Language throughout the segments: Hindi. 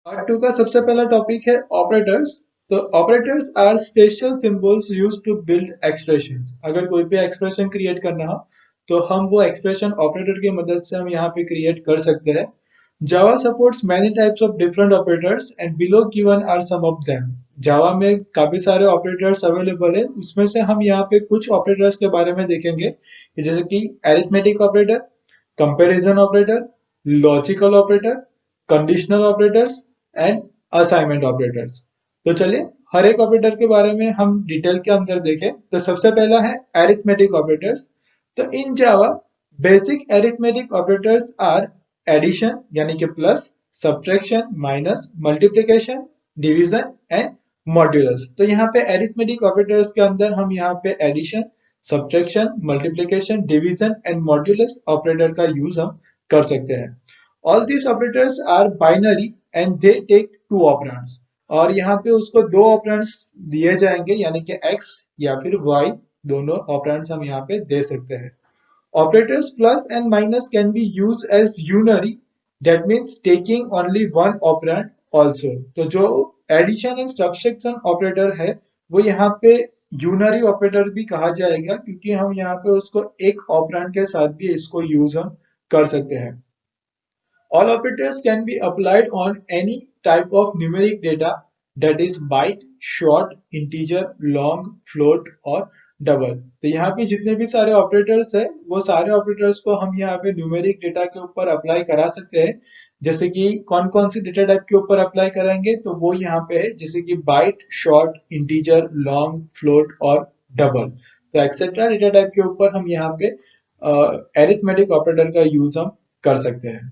पार्ट टू का सबसे पहला टॉपिक है ऑपरेटर्स। तो operators are special symbols used to build expressions. अगर कोई भी एक्सप्रेशन क्रिएट करना हो तो हम वो एक्सप्रेशन ऑपरेटर की मदद से हम यहाँ पे क्रिएट कर सकते हैं। Java supports many types of different operators and below given are some of them. Java में काफी सारे ऑपरेटर्स अवेलेबल है, उसमें से हम यहाँ पे कुछ ऑपरेटर्स के बारे में देखेंगे, जैसे कि arithmetic operator, comparison operator, logical operator, conditional operators and assignment operators. तो चलिए हर एक ऑपरेटर के बारे में हम डिटेल के अंदर देखें। तो सबसे पहला है अरिथमेटिक ऑपरेटर्स। तो in Java basic arithmetic operators are addition यानी कि plus, subtraction, minus, multiplication, division and modulus. तो यहाँ पे अरिथमेटिक ऑपरेटर्स के अंदर हम यहाँ पे addition, subtraction, multiplication, division and modulus operator का यूज हम कर सकते हैं। All these operators are binary and they take two operands। और यहाँ पे उसको दो ऑपरेंड्स दिए जाएंगे यानी कि x या फिर y, दोनों ऑपरेंड्स हम यहाँ पे दे सकते हैं। Operators plus and minus can be used as unary, that means taking only one operand also। तो जो एडिशन एंड सब्ट्रैक्शन ऑपरेटर है वो यहाँ पे यूनरी ऑपरेटर भी कहा जाएगा, क्योंकि हम यहाँ पे उसको एक ऑपरेंड के साथ भी इसको यूज हम कर सकते हैं। All operators can be applied on any type of numeric data, that is byte, short, integer, long, float और डबल। तो यहाँ पे जितने भी सारे ऑपरेटर्स है वो सारे ऑपरेटर्स को हम यहाँ पे न्यूमेरिक डेटा के ऊपर अप्लाई करा सकते हैं। जैसे कि कौन कौन सी डेटा टाइप के ऊपर अप्लाई करेंगे तो वो यहाँ पे है, जैसे कि byte, short, integer, long, float और डबल। तो एक्सेट्रा डेटा टाइप के ऊपर हम यहाँ पे अरिथमेटिक ऑपरेटर का यूज हम कर सकते हैं।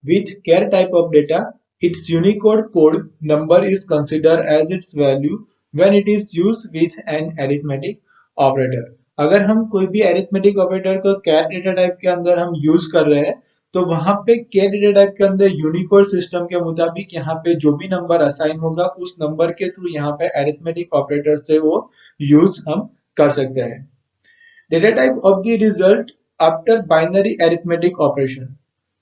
With char type of data, its Unicode code number is considered as its value when it is used with an arithmetic operator। अगर हम कोई भी अरिथमेटिक ऑपरेटर को कैर डेटा टाइप के अंदर हम यूज कर रहे हैं तो वहां पे कैर डेटा टाइप के अंदर यूनिकोड सिस्टम के मुताबिक यहाँ पे जो भी नंबर असाइन होगा उस नंबर के थ्रू यहाँ पे अरिथमेटिक ऑपरेटर से वो यूज हम कर सकते हैं। Data type of the result after binary arithmetic operation.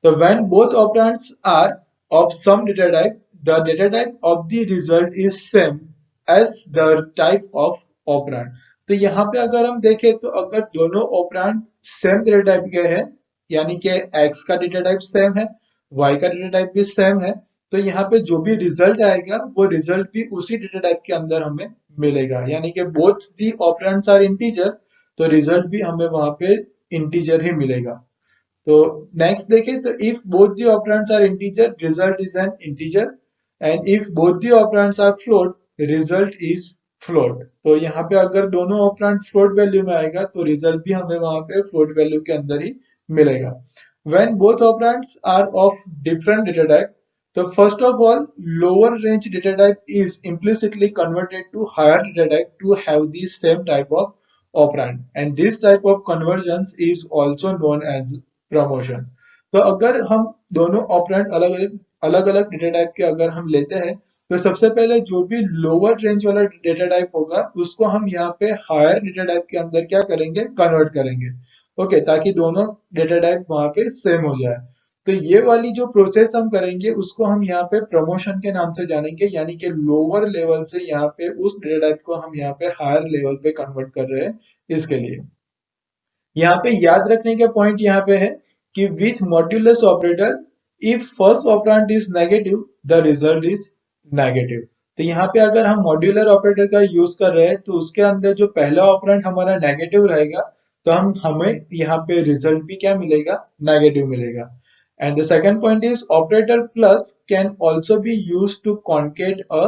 So when both operands are of some data type, the data type of the result is same as the type of operand। तो यहाँ पे अगर हम देखें तो अगर दोनों ऑपरेंड सेम डेटा टाइप के हैं, यानी कि x का डेटा टाइप सेम है, y का डेटा टाइप भी सेम है, तो यहाँ पे जो भी रिजल्ट आएगा वो रिजल्ट भी उसी डेटा टाइप के अंदर हमें मिलेगा। यानी कि both the operands are integer, तो रिजल्ट भी हमें वहां पे इंटीजर ही मिलेगा। तो नेक्स्ट देखें तो if both the operands are integer result is an integer, and if both the operands are float result is float. तो यहाँ पे अगर दोनों ऑपरेंड फ्लोट वैल्यू में आएगा तो रिजल्ट भी हमें वहां पे फ्लोट वैल्यू के अंदर ही मिलेगा। When both operands are of different data type, so first of all, lower range data type is implicitly converted to higher data type to have the same type of operand, and this type of conversions is also known as promotion। तो अगर हम दोनों ऑपरेंड अलग अलग डेटा टाइप के अगर हम लेते हैं तो सबसे पहले जो भी लोअर रेंज वाला डेटा टाइप होगा उसको हम यहाँ पे हायर डेटा टाइप के अंदर क्या करेंगे, कन्वर्ट करेंगे। ओके, ताकि दोनों डेटा टाइप वहां पे सेम हो जाए। तो ये वाली जो प्रोसेस हम करेंगे उसको हम यहाँ पे प्रमोशन के नाम से जानेंगे, यानी कि लोअर लेवल से यहाँ पे उस डेटा टाइप को हम यहाँ पे हायर लेवल पे कन्वर्ट कर रहे हैं। इसके लिए यहाँ पे याद रखने के पॉइंट यहाँ पे है कि with modulus operator if first operand is negative the result is negative. तो यहाँ पे अगर हम मॉड्यूलर ऑपरेटर का यूज कर रहे हैं तो उसके अंदर जो पहला ऑपरेंड हमारा नेगेटिव रहेगा तो हमें यहाँ पे रिजल्ट भी क्या मिलेगा, नेगेटिव मिलेगा। And the second point is operator plus can also be used to concat a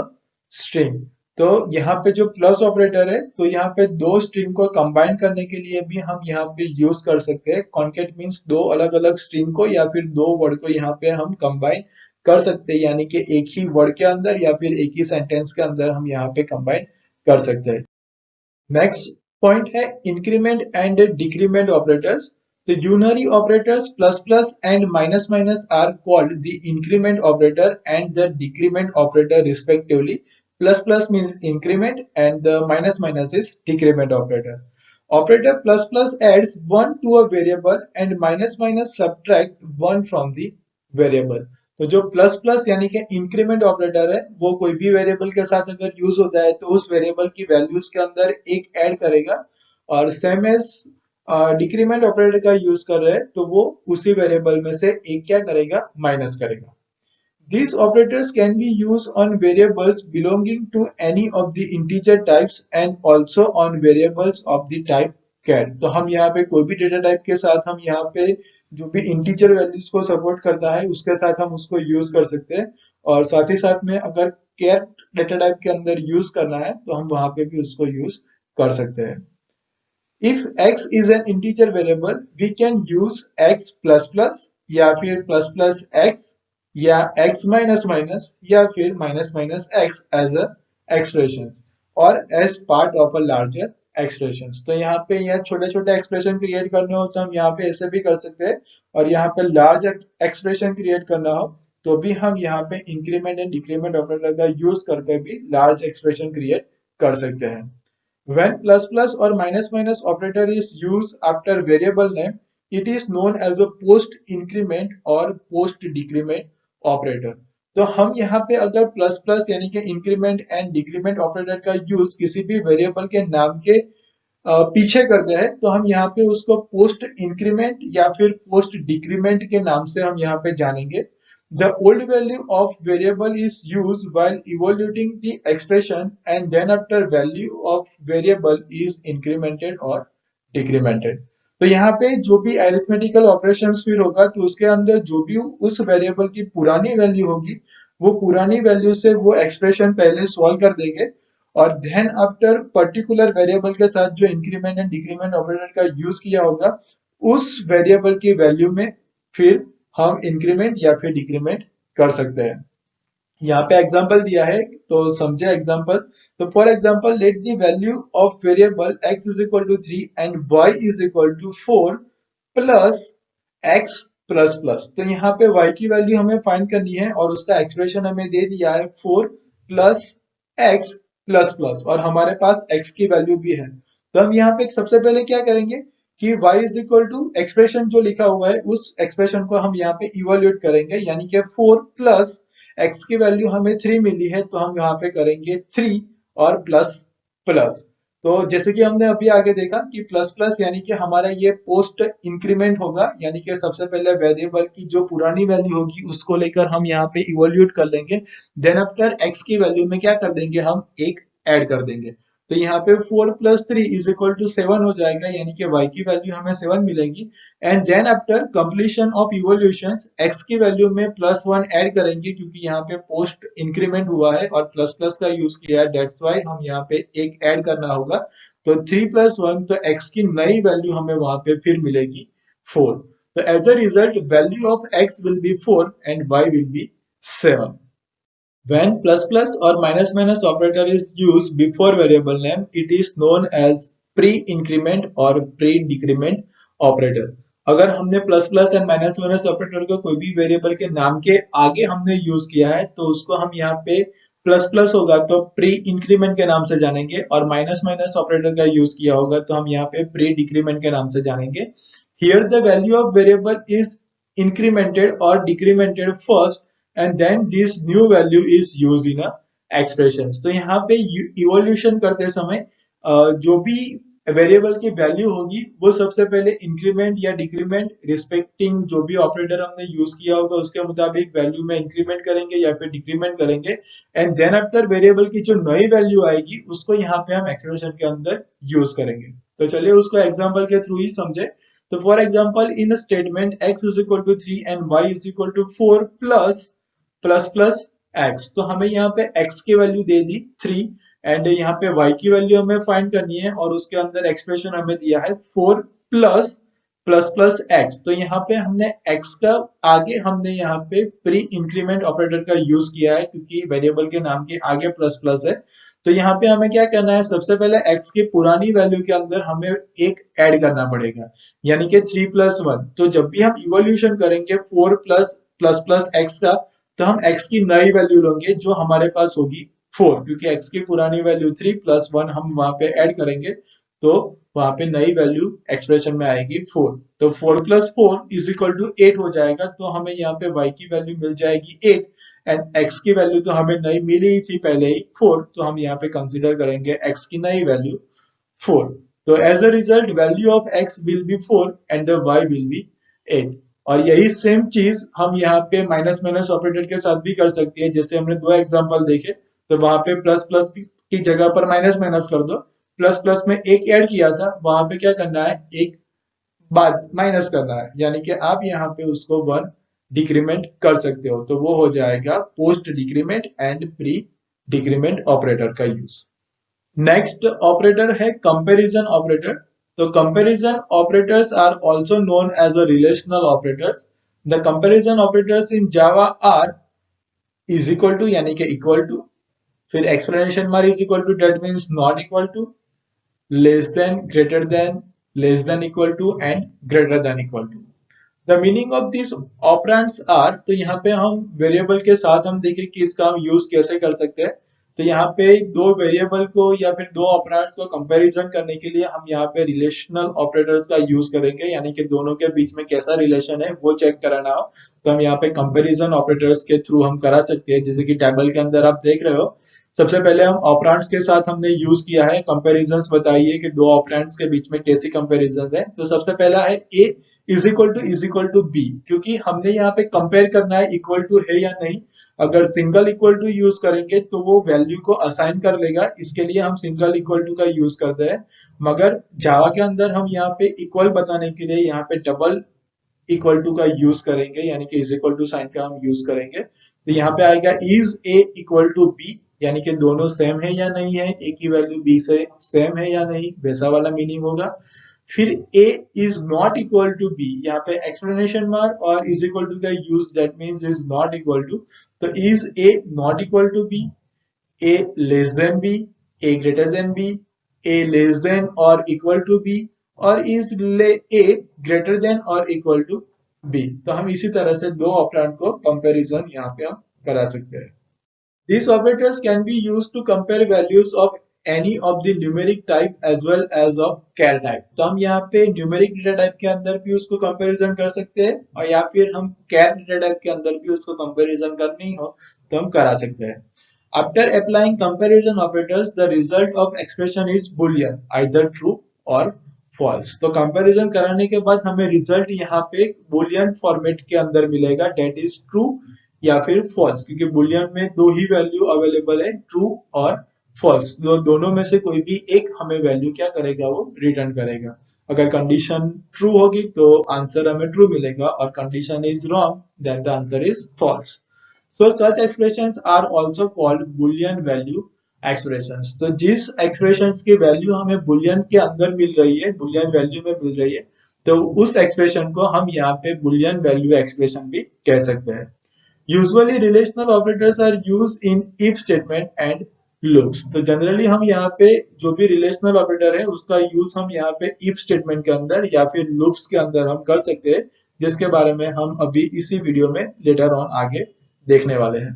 string। तो यहाँ पे जो प्लस ऑपरेटर है तो यहाँ पे दो स्ट्रिंग को कंबाइन करने के लिए भी हम यहाँ पे यूज कर सकते हैं। कॉन्केट मीन्स दो अलग अलग स्ट्रिंग को या फिर दो वर्ड को यहाँ पे हम कंबाइन कर सकते हैं, यानी कि एक ही वर्ड के अंदर या फिर एक ही सेंटेंस के अंदर हम यहाँ पे कंबाइन कर सकते हैं। नेक्स्ट पॉइंट है increment and decrement operators. The unary operators plus plus and minus minus are called the increment operator and the decrement operator respectively. Plus plus means increment and the minus minus is decrement operator। Operator plus plus adds 1 to a variable and minus minus subtract 1 from the variable। तो जो प्लस प्लस यानी कि इंक्रीमेंट ऑपरेटर है वो कोई भी वेरिएबल के साथ अगर यूज होता है तो उस वेरिएबल की वैल्यूज के अंदर एक ऐड करेगा, और सेम एज डिक्रीमेंट ऑपरेटर का यूज कर रहे हैं तो वो उसी वेरिएबल में से एक क्या करेगा, माइनस करेगा। These operators can be used on variables belonging to any of the integer types and also on variables of the type char। तो हम यहाँ पे कोई भी डेटा टाइप के साथ हम यहाँ पे जो भी इंटीजर वैल्यूज को सपोर्ट करता है उसके साथ हम उसको यूज कर सकते हैं, और साथ ही साथ में अगर कैर डेटा टाइप के अंदर यूज करना है तो हम वहां पे भी उसको यूज कर सकते हैं। If x is an integer variable, we can use x plus plus या फिर plus plus x या x minus minus या फिर minus minus x as a expressions और as part of a larger expressions। तो यहाँ पे यह छोटे छोटे एक्सप्रेशन क्रिएट करने हो तो हम यहाँ पे ऐसे भी कर सकते हैं, और यहाँ पे लार्ज एक्सप्रेशन क्रिएट करना हो तो भी हम यहाँ पे इंक्रीमेंट एंड डिक्रीमेंट ऑपरेटर का यूज करके भी लार्ज एक्सप्रेशन क्रिएट कर सकते हैं। When plus plus or minus minus operator is used after variable name, it is known as a post increment or post decrement operator। तो हम यहाँ पे अगर प्लस प्लस यानी कि इंक्रीमेंट एंड डिक्रीमेंट ऑपरेटर का यूज किसी भी वेरिएबल के नाम के पीछे करते हैं तो हम यहाँ पे उसको पोस्ट इंक्रीमेंट या फिर पोस्ट डिक्रीमेंट के नाम से हम यहाँ पे जानेंगे। The old value of variable is used while evaluating the expression and then after value of variable is incremented or decremented। तो यहाँ पे जो भी अरिथमेटिकल ऑपरेशंस फिर होगा तो उसके अंदर जो भी उस वेरिएबल की पुरानी वैल्यू होगी वो पुरानी वैल्यू से वो एक्सप्रेशन पहले सॉल्व कर देंगे, और देन आफ्टर पर्टिकुलर वेरिएबल के साथ जो इंक्रीमेंट एंड डिक्रीमेंट ऑपरेटर का यूज किया होगा उस वेरिएबल की वैल्यू में फिर हम इंक्रीमेंट या फिर डिक्रीमेंट कर सकते हैं। यहाँ पे एग्जांपल दिया है तो समझे एग्जांपल। तो for example let the value of variable x is equal to 3 and y is equal to 4 plus x plus plus. तो यहाँ पे y की वैल्यू हमें फाइंड करनी है और उसका एक्सप्रेशन हमें दे दिया है 4 प्लस x प्लस प्लस, और हमारे पास x की वैल्यू भी है। तो हम यहाँ पे सबसे पहले क्या करेंगे कि y is equal to expression जो लिखा हुआ है उस एक्सप्रेशन को हम यहाँ पे इवेल्युएट करेंगे, यानी कि 4 प्लस x की वैल्यू हमें 3 मिली है तो हम यहाँ पे करेंगे 3 और प्लस प्लस। तो जैसे कि हमने अभी आगे देखा कि प्लस प्लस यानी कि हमारा ये पोस्ट इंक्रीमेंट होगा, यानी कि सबसे पहले वेरिएबल की जो पुरानी वैल्यू होगी उसको लेकर हम यहाँ पे इवेल्युएट कर लेंगे, देन आफ्टर x की वैल्यू में क्या कर देंगे, हम एक ऐड कर देंगे। तो यहाँ पे 4 प्लस 3 इज इक्वल टू 7 हो जाएगा, यानी कि y की वैल्यू हमें 7 मिलेगी। And then after completion of evolution x की वैल्यू में प्लस 1 ऐड करेंगे क्योंकि यहाँ पे पोस्ट इंक्रीमेंट हुआ है और प्लस प्लस का यूज किया है, दैट्स वाई हम यहाँ पे एक ऐड करना होगा। तो 3 प्लस 1 तो x की नई वैल्यू हमें वहां पे फिर मिलेगी 4। तो as a result value of x will be 4 and y will be 7। When plus plus or minus minus operator is used before variable name, it is known as pre-increment or pre-decrement operator। अगर हमने plus plus and minus minus operator को कोई भी वेरिएबल के नाम के आगे हमने यूज किया है तो उसको हम यहाँ पे प्लस प्लस होगा तो प्री इंक्रीमेंट के नाम से जानेंगे, और माइनस माइनस ऑपरेटर का यूज किया होगा तो हम यहाँ पे प्री डिक्रीमेंट के नाम से जानेंगे। Here the value of variable is incremented और decremented first and then this new value is used in a expressions। तो यहाँ पे इवोल्यूशन करते समय जो भी वेरिएबल की वैल्यू होगी वो सबसे पहले इंक्रीमेंट या डिक्रीमेंट रिस्पेक्टिंग जो भी ऑपरेटर हमने यूज किया होगा उसके मुताबिक वैल्यू में इंक्रीमेंट करेंगे या फिर डिक्रीमेंट करेंगे, एंड देन आफ्टर वेरिएबल की जो नई वैल्यू आएगी उसको यहाँ पे हम एक्सप्रेशन के अंदर यूज करेंगे। तो चलिए उसको एग्जाम्पल के थ्रू ही समझे। तो for example in statement x is equal to 3 and y is equal to 4 plus plus plus x, तो हमें यहाँ पे x की वैल्यू दे दी 3 एंड यहाँ पे y की वैल्यू हमें फाइंड करनी है और उसके अंदर एक्सप्रेशन हमें दिया है 4 प्लस प्लस प्लस x। तो यहाँ पे हमने x का आगे हमने यहाँ पे प्री इंक्रीमेंट ऑपरेटर का यूज किया है क्योंकि वेरिएबल के नाम के आगे प्लस प्लस है। तो यहाँ पे हमें क्या करना है, सबसे पहले x की पुरानी वैल्यू के अंदर हमें एक ऐड करना पड़ेगा, यानी कि 3 प्लस 1। तो जब भी हम इवोल्यूशन करेंगे 4 प्लस प्लस प्लस x का तो हम x की नई वैल्यू लेंगे जो हमारे पास होगी 4, क्योंकि x की पुरानी वैल्यू 3 प्लस 1 हम वहां पे ऐड करेंगे तो वहां पे नई वैल्यू एक्सप्रेशन में आएगी 4। तो 4 + 4 = 8 हो जाएगा। तो हमें यहाँ पे y की वैल्यू मिल जाएगी 8 एंड x की वैल्यू तो हमें नई मिली ही थी पहले ही 4। तो हम यहाँ पे कंसीडर करेंगे x की नई वैल्यू 4। तो as a result value of x will be 4 and the y will be 8। और यही सेम चीज हम यहाँ पे माइनस माइनस ऑपरेटर के साथ भी कर सकते हैं। जैसे हमने दो एग्जांपल देखे, तो वहां पे प्लस प्लस की जगह पर माइनस माइनस कर दो। प्लस प्लस में एक ऐड किया था, वहां पे क्या करना है, एक बाद माइनस करना है, यानी कि आप यहाँ पे उसको 1 डिक्रीमेंट कर सकते हो। तो वो हो जाएगा post decrement and pre decrement operator का यूज। नेक्स्ट ऑपरेटर है कंपैरिजन ऑपरेटर। तो comparison operators are also known as a relational operators. The comparison operators in Java are is equal to, यानी कि इक्वल टू, फिर exclamation mark is equal to, that means not equal to, less than, greater than, less than equal to and greater than equal to. The meaning of this operands are, तो यहाँ पे हम वेरिएबल के साथ हम देखें कि इसका हम यूज कैसे कर सकते हैं। तो यहाँ पे दो वेरिएबल को या फिर दो ऑपरेंड्स को कंपैरिजन करने के लिए हम यहाँ पे रिलेशनल ऑपरेटर्स का यूज करेंगे, यानी कि दोनों के बीच में कैसा रिलेशन है वो चेक कराना हो तो हम यहाँ पे कंपैरिजन ऑपरेटर्स के थ्रू हम करा सकते हैं। जैसे कि टेबल के अंदर आप देख रहे हो, सबसे पहले हम ऑपरेंड्स के साथ हमने यूज किया है कंपैरिजंस। बताइए कि दो ऑपरेंड्स के बीच में कैसी कंपैरिजन है। तो सबसे पहला है a is equal to b, क्योंकि हमने यहाँ पे कंपेयर करना है इक्वल टू है या नहीं। अगर सिंगल इक्वल टू यूज करेंगे तो वो वैल्यू को असाइन कर लेगा, इसके लिए हम सिंगल इक्वल टू का यूज करते हैं। मगर जावा के अंदर हम यहाँ पे इक्वल बताने के लिए यहाँ पे डबल इक्वल टू का यूज करेंगे, यानी कि इज इक्वल टू साइन का हम यूज करेंगे। तो यहाँ पे आएगा is a equal to b, यानी कि दोनों सेम है या नहीं है, ए की वैल्यू बी से सेम है या नहीं, वैसा वाला मीनिंग होगा। फिर a is not equal to b, यहाँ पे एक्सप्लेनेशन मार्क और इज इक्वल टू का use, that means is not equal to. तो is a not equal to b, a less than b, a greater than b, a less than or equal to b, और is a greater than or equal to b। तो हम इसी तरह से दो ऑपरेंड को कंपैरिजन यहाँ पे हम करा सकते हैं। These operators can be used to compare values of any of the numeric type as well as of char type। तो हम यहाँ पे न्यूमेरिक डेटा टाइप के अंदर भी उसको कंपैरिजन कर सकते हैं, और या फिर हम char डेटा टाइप के अंदर भी उसको कंपैरिजन करनी हो तो हम करा सकते हैं। After applying comparison operators, the result of expression is boolean, either true or false। तो कंपैरिजन कराने के बाद हमें रिजल्ट यहाँ पे boolean फॉर्मेट के अंदर मिलेगा, that is true या फिर फॉल्स, क्योंकि बुलियन में दो ही वैल्यू अवेलेबल है, ट्रू और फॉल्स। दोनों में से कोई भी एक हमें वैल्यू क्या करेगा, वो रिटर्न करेगा। अगर कंडीशन ट्रू होगी तो आंसर हमें ट्रू मिलेगा, और condition is wrong then the answer is false. So such expressions are also called boolean value expressions. तो जिस एक्सप्रेशंस की वैल्यू हमें बुलियन के अंदर मिल रही है, बुलियन वैल्यू में मिल रही है, तो उस एक्सप्रेशन को हम यहाँ पे बुलियन वैल्यू एक्सप्रेशन भी कह सकते हैं। Usually relational operators are used in if statement and loops। तो जनरली हम यहाँ पे जो भी रिलेशनल ऑपरेटर है उसका यूज हम यहाँ पे if स्टेटमेंट के अंदर या फिर लूप्स के अंदर हम कर सकते हैं, जिसके बारे में हम अभी इसी वीडियो में लेटर ऑन आगे देखने वाले हैं।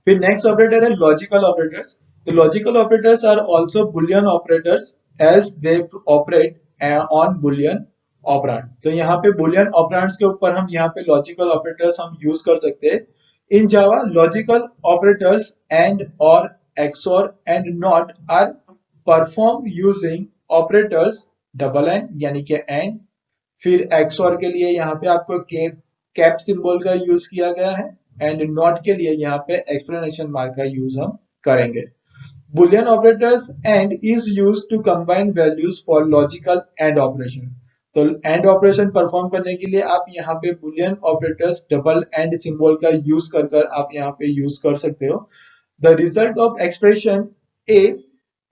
फिर नेक्स्ट ऑपरेटर है लॉजिकल ऑपरेटर्स। तो logical operators are also boolean operators as they operate on boolean operand. तो यहाँ पे बुलियन ऑपरेंड्स के ऊपर हम यहाँ पे लॉजिकल ऑपरेटर्स हम यूज कर सकते हैं। In Java logical operators and और XOR and not are perform using operators double and, यानी कि एंड। फिर एक्सॉर के लिए यहाँ पे आपको कैप सिंबल का यूज किया गया है, एंड नॉट के लिए यहाँ पे एक्सप्लेनेशन मार्क का यूज हम करेंगे। Boolean operators and is used to combine values for logical and operation. तो एंड ऑपरेशन परफॉर्म करने के लिए आप यहाँ पे Boolean operators double and symbol का यूज कर आप यहाँ पे यूज कर सकते हो। The result of expression A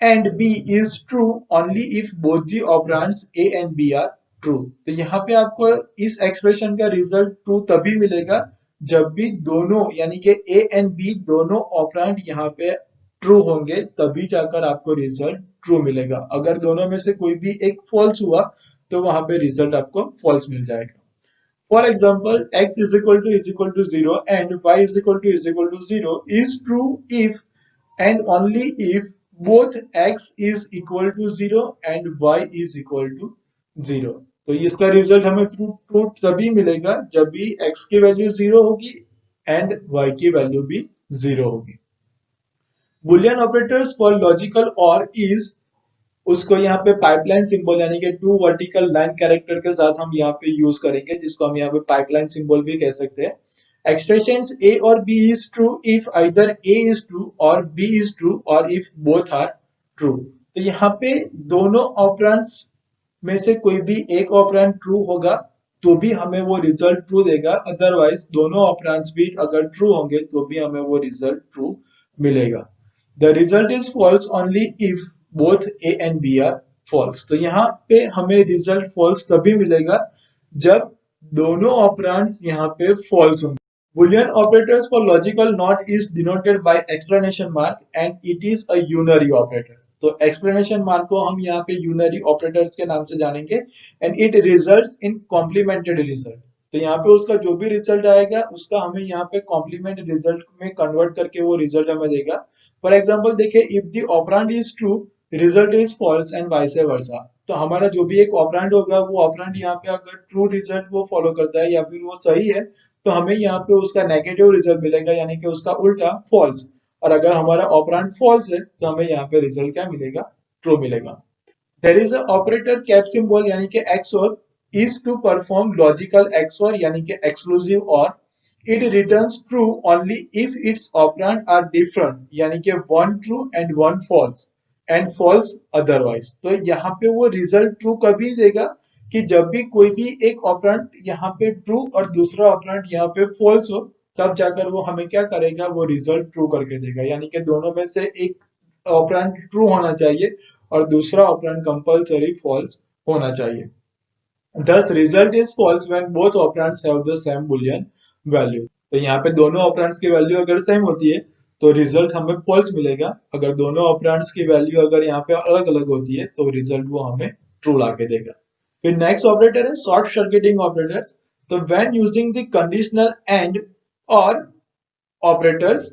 and B is true only if both the operands A and B are true. तो यहाँ पे आपको इस एक्सप्रेशन का रिजल्ट ट्रू तभी मिलेगा जब भी दोनों, यानी कि ए एंड बी दोनों ऑपरेंड यहाँ पे ट्रू होंगे, तभी जाकर आपको रिजल्ट ट्रू मिलेगा। अगर दोनों में से कोई भी एक फॉल्स हुआ तो वहां पे रिजल्ट आपको फॉल्स मिल जाएगा। For example x is equal to 0 and y is equal to 0 is true if and only if both x is equal to 0 and y is equal to 0। तो इसका रिजल्ट हमें ट्रू तभी मिलेगा जब भी x की वैल्यू 0 होगी एंड y की वैल्यू भी 0 होगी। बुलियन ऑपरेटर्स फॉर लॉजिकल और इज, उसको यहाँ पे पाइपलाइन सिंबल यानी कि टू वर्टिकल लाइन कैरेक्टर के साथ हम यहाँ पे यूज करेंगे, जिसको हम यहाँ पे पाइपलाइन सिंबल भी कह सकते हैं। एक्सप्रेशंस a और b is true if either a is true और b is true और if both are true। तो यहाँ पे दोनों ऑपरेंड्स में से कोई भी एक ऑपरेंड ट्रू होगा तो भी हमें वो रिजल्ट ट्रू देगा, अदरवाइज दोनों ऑपरेंड्स भी अगर ट्रू होंगे तो भी हमें वो रिजल्ट ट्रू मिलेगा। The result is false only if both A and B are false. तो यहाँ पे हमें रिजल्ट फॉल्स तभी मिलेगा जब दोनों ऑपरेंड्स यहाँ पे फॉल्स होंगे। Boolean operators for logical not is denoted by explanation mark and it is a unary operator। तो explanation mark को हम यहाँ पे unary operators के नाम से जानेंगे and it results in complemented result। तो यहाँ पे उसका जो भी रिजल्ट आएगा उसका हमें यहाँ पे कॉम्प्लीमेंट रिजल्ट में कन्वर्ट करके वो रिजल्ट हमें देगा। फॉर एग्जाम्पल देखिए, if the operand is true result is false and vice versa. तो हमारा जो भी एक ऑपरेंड होगा वो ऑपरेंड यहाँ पे अगर ट्रू रिजल्ट वो फॉलो करता है या फिर वो सही है तो हमें यहाँ पे उसका नेगेटिव रिजल्ट मिलेगा यानी कि उसका उल्टा फॉल्स। और अगर हमारा ऑपरेंड फॉल्स है तो हमें यहाँ पे रिजल्ट क्या मिलेगा, ट्रू मिलेगा। There is a operator cap symbol यानी कि XOR is to perform logical XOR यानी कि exclusive or. It returns true only if its operand are different यानी कि one true and one false and false otherwise. तो यहाँ पे वो रिजल्ट ट्रू कभी देगा कि जब भी कोई भी एक ऑपरेंड यहाँ पे ट्रू और दूसरा ऑपरेंड यहाँ पे फॉल्स हो, तब जाकर वो हमें क्या करेगा, वो रिजल्ट ट्रू करके देगा। यानी कि दोनों में से एक ऑपरेंड ट्रू होना चाहिए और दूसरा ऑपरेंड कंपलसरी फॉल्स होना चाहिए। Thus result is false when both operands have the same boolean value। तो यहाँ पे दोनों ऑपरेंड्स की वैल्यू अगर सेम होती है तो रिजल्ट हमें फॉल्स मिलेगा। अगर दोनों ऑपरेंड्स की वैल्यू अगर यहाँ पे अलग अलग होती है तो रिजल्ट वो हमें ट्रू ला के देगा। फिर नेक्स्ट ऑपरेटर है शॉर्ट सर्किटिंग ऑपरेटर्स। तो when using the conditional and और operators,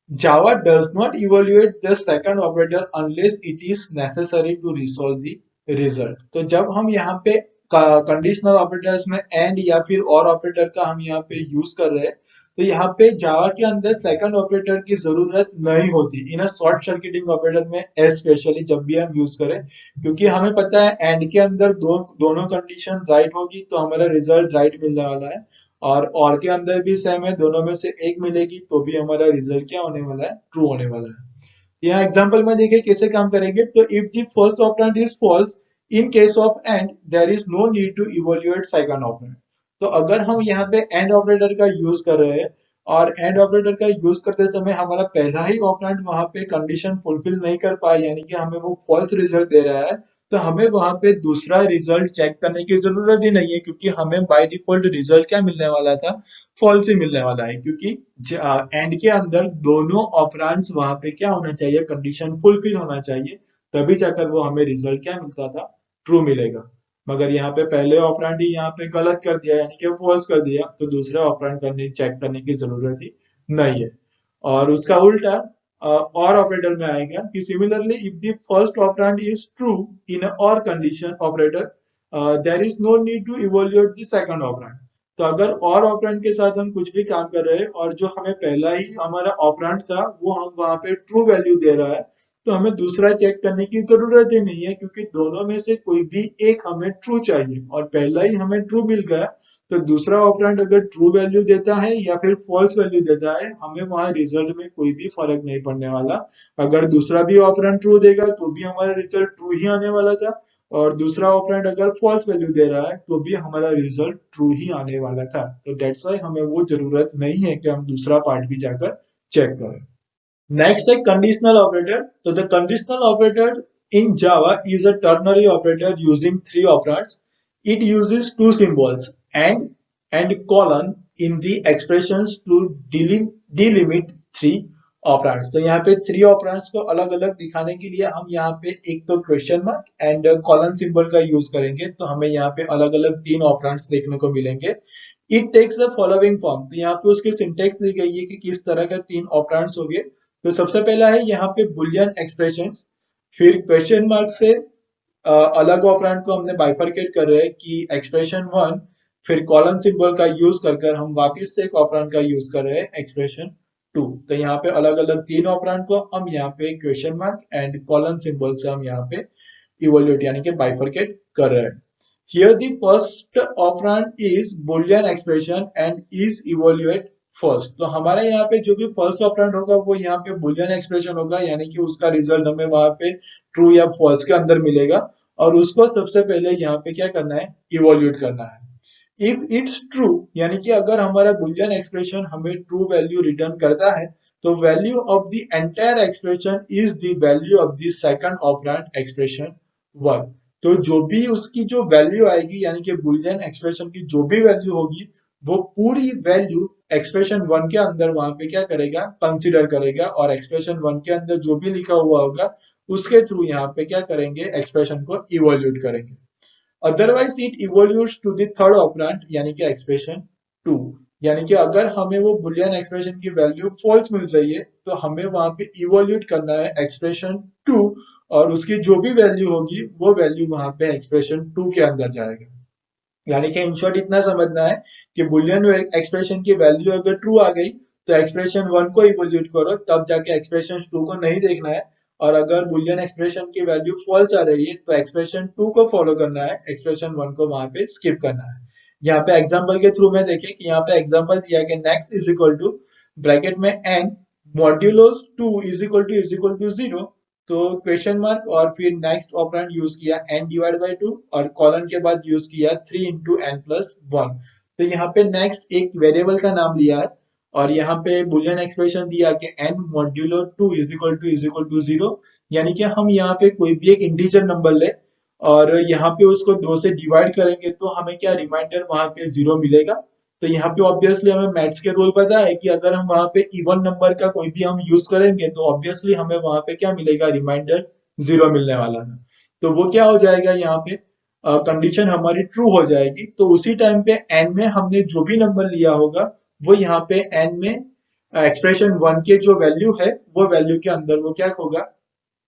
Java does not evaluate the second operator unless it is necessary to resolve the result। तो जब हम यहाँ पे कंडीशनल ऑपरेटर्स में एंड या फिर और ऑपरेटर का हम यहाँ पे यूज कर रहे हैं तो यहाँ पे जावा के अंदर सेकंड ऑपरेटर की जरूरत नहीं होती इन शॉर्ट सर्किटिंग ऑपरेटर में, स्पेशली जब भी हम यूज करें, क्योंकि हमें पता है एंड के अंदर दोनों कंडीशन राइट होगी तो हमारा रिजल्ट राइट मिलने वाला है और के अंदर भी सेम है, दोनों में से एक मिलेगी तो भी हमारा रिजल्ट क्या होने वाला है, ट्रू होने वाला है। यहाँ एग्जांपल में देखिए कैसे काम करेंगे। तो if the first operand is false in case of and there is no need to evaluate second operand. तो अगर हम यहाँ पे एंड ऑपरेटर का यूज कर रहे हैं और एंड ऑपरेटर का यूज करते समय हमारा पहला ही ऑपरेंड वहां पे कंडीशन फुलफिल नहीं कर पाया यानी कि हमें वो फॉल्स रिजल्ट दे रहा है, तो हमें वहां पे दूसरा रिजल्ट चेक करने की जरूरत ही नहीं है, क्योंकि हमें बाय डिफॉल्ट रिजल्ट क्या मिलने वाला था, फॉल्स ही मिलने वाला है। क्योंकि एंड के अंदर दोनों ऑपरेंड्स वहां पे क्या होना चाहिए, कंडीशन फुलफिल होना चाहिए, तभी जाकर वो हमें रिजल्ट क्या मिलता था, ट्रू मिलेगा। मगर यहाँ पे पहले ऑपरेंड ही यहाँ पे गलत कर दिया यानी कि फॉल्स कर दिया तो दूसरा ऑपरेंड करने चेक करने की जरूरत ही नहीं है। और उसका उल्टा और ऑपरेटर में आएगा कि similarly if the first operand is true in or condition operator there is no need to evaluate the second operand. तो अगर और ऑपरेंड के साथ हम कुछ भी काम कर रहे हैं और जो हमें पहला ही हमारा ऑपरेंड था वो हम वहां पे ट्रू वैल्यू दे रहा है तो हमें दूसरा चेक करने की जरूरत ही नहीं है, क्योंकि दोनों में से कोई भी एक हमें ट्रू चाहिए और पहला ही हमें ट्रू मिल गया। तो दूसरा ऑपरेंड अगर ट्रू वैल्यू देता है या फिर फॉल्स वैल्यू देता है हमें वहां रिजल्ट में कोई भी फर्क नहीं पड़ने वाला। अगर दूसरा भी ऑपरेंड ट्रू देगा तो भी हमारा रिजल्ट ट्रू ही आने वाला था और दूसरा ऑपरेंड अगर फॉल्स वैल्यू दे रहा है तो भी हमारा रिजल्ट ट्रू ही आने वाला था। तो डेट्स वाई हमें वो जरूरत नहीं है कि हम दूसरा पार्ट भी जाकर चेक करें। Next है conditional operator। So the conditional operator in Java is a ternary operator using three operands। It uses two symbols and colon in the expressions to delimit three operands। तो यहाँ पे थ्री ऑपरेंड्स को अलग अलग दिखाने के लिए हम यहाँ पे एक तो question mark and colon symbol का यूज करेंगे, तो हमें यहाँ पे अलग अलग तीन ऑपरेंड्स देखने को मिलेंगे। It takes the following form. तो यहाँ पे उसकी सिंटेक्स दी गई है कि किस तरह के तीन ऑपरेंड्स होंगे। तो सबसे पहला है यहाँ पे बुलियन एक्सप्रेशंस, फिर क्वेश्चन मार्क से अलग ऑपरेंड को हमने बाइफरकेट कर रहे हैं कि एक्सप्रेशन वन, फिर कॉलन सिंबल का यूज कर कर हम वापस से एक ऑपरेंड का यूज कर रहे हैं एक्सप्रेशन टू। तो यहाँ पे अलग अलग तीन ऑपरेंड को हम यहाँ पे question mark and colon symbol से हम यहाँ पे इवोल्यूट यानी कि बाइफरकेट कर रहे हैं। Here the first operand is Boolean expression and is evaluate first। तो हमारे यहाँ पे जो भी फर्स्ट ऑपरेंड होगा वो यहाँ पे बुलियन एक्सप्रेशन होगा, यानी कि उसका रिजल्ट हमें वहां पे ट्रू या फॉल्स के अंदर मिलेगा और उसको सबसे पहले यहाँ पे क्या करना है, इवोल्यूट करना है। इफ इट्स ट्रू, यानी कि अगर हमारा बुलियन एक्सप्रेशन हमें ट्रू वैल्यू रिटर्न करता है तो value of the entire expression is the value of the second operand expression one. तो जो भी उसकी जो वैल्यू आएगी यानी कि बुलियन एक्सप्रेशन की जो भी वैल्यू होगी वो पूरी वैल्यू एक्सप्रेशन वन के अंदर वहां पे क्या करेगा, कंसीडर करेगा और एक्सप्रेशन वन के अंदर जो भी लिखा हुआ होगा उसके थ्रू यहाँ पे क्या करेंगे, एक्सप्रेशन को इवोल्यूट करेंगे। Otherwise it evaluates to the third operand यानी कि एक्सप्रेशन टू। यानी कि अगर हमें वो बुलियन एक्सप्रेशन की वैल्यू फॉल्स मिल रही है तो हमें वहां पे इवोल्यूट करना है एक्सप्रेशन टू और उसकी जो भी वैल्यू होगी वो वैल्यू वहां पे एक्सप्रेशन टू के अंदर जाएगा। यानी कि इन शॉर्ट इतना समझना है कि बुलियन एक्सप्रेशन की वैल्यू अगर ट्रू आ गई तो एक्सप्रेशन वन को इवोल्यूट करो, तब जाके एक्सप्रेशन टू को नहीं देखना है। और अगर बुलियन एक्सप्रेशन की वैल्यू फॉल्स आ रही है तो एक्सप्रेशन टू को फॉलो करना है, एक्सप्रेशन वन को वहां पे स्किप करना है। यहाँ पे एग्जाम्पल के थ्रू में देखें कि यहाँ पे एग्जाम्पल दिया कि next is equal to bracket में n modulus two is equal to zero. तो क्वेश्चन मार्क और फिर नेक्स्ट ऑपरेंड यूज किया n डिवाइड बाई टू और कॉलन के बाद यूज किया 3 इंटू एन प्लस वन। तो यहाँ पे नेक्स्ट एक वेरिएबल का नाम लिया है और यहाँ पे बुलियन एक्सप्रेशन दिया कि n modulo two is equal to zero. यानी कि हम यहाँ पे कोई भी एक इंटीजर नंबर ले और यहाँ पे उसको दो से डिवाइड करेंगे तो हमें क्या रिमाइंडर वहां पे जीरो मिलेगा। तो यहाँ पे ऑब्वियसली हमें मैथ्स के रूल पता है कि अगर हम वहां पे इवन नंबर का कोई भी हम यूज करेंगे तो ऑब्वियसली हमें वहां पे क्या मिलेगा, रिमाइंडर जीरो मिलने वाला था। तो वो क्या हो जाएगा, यहाँ पे कंडीशन हमारी ट्रू हो जाएगी। तो उसी टाइम पे एन में हमने जो भी नंबर लिया होगा वो यहाँ पे एन में एक्सप्रेशन वन के जो वैल्यू है वो वैल्यू के अंदर वो क्या होगा,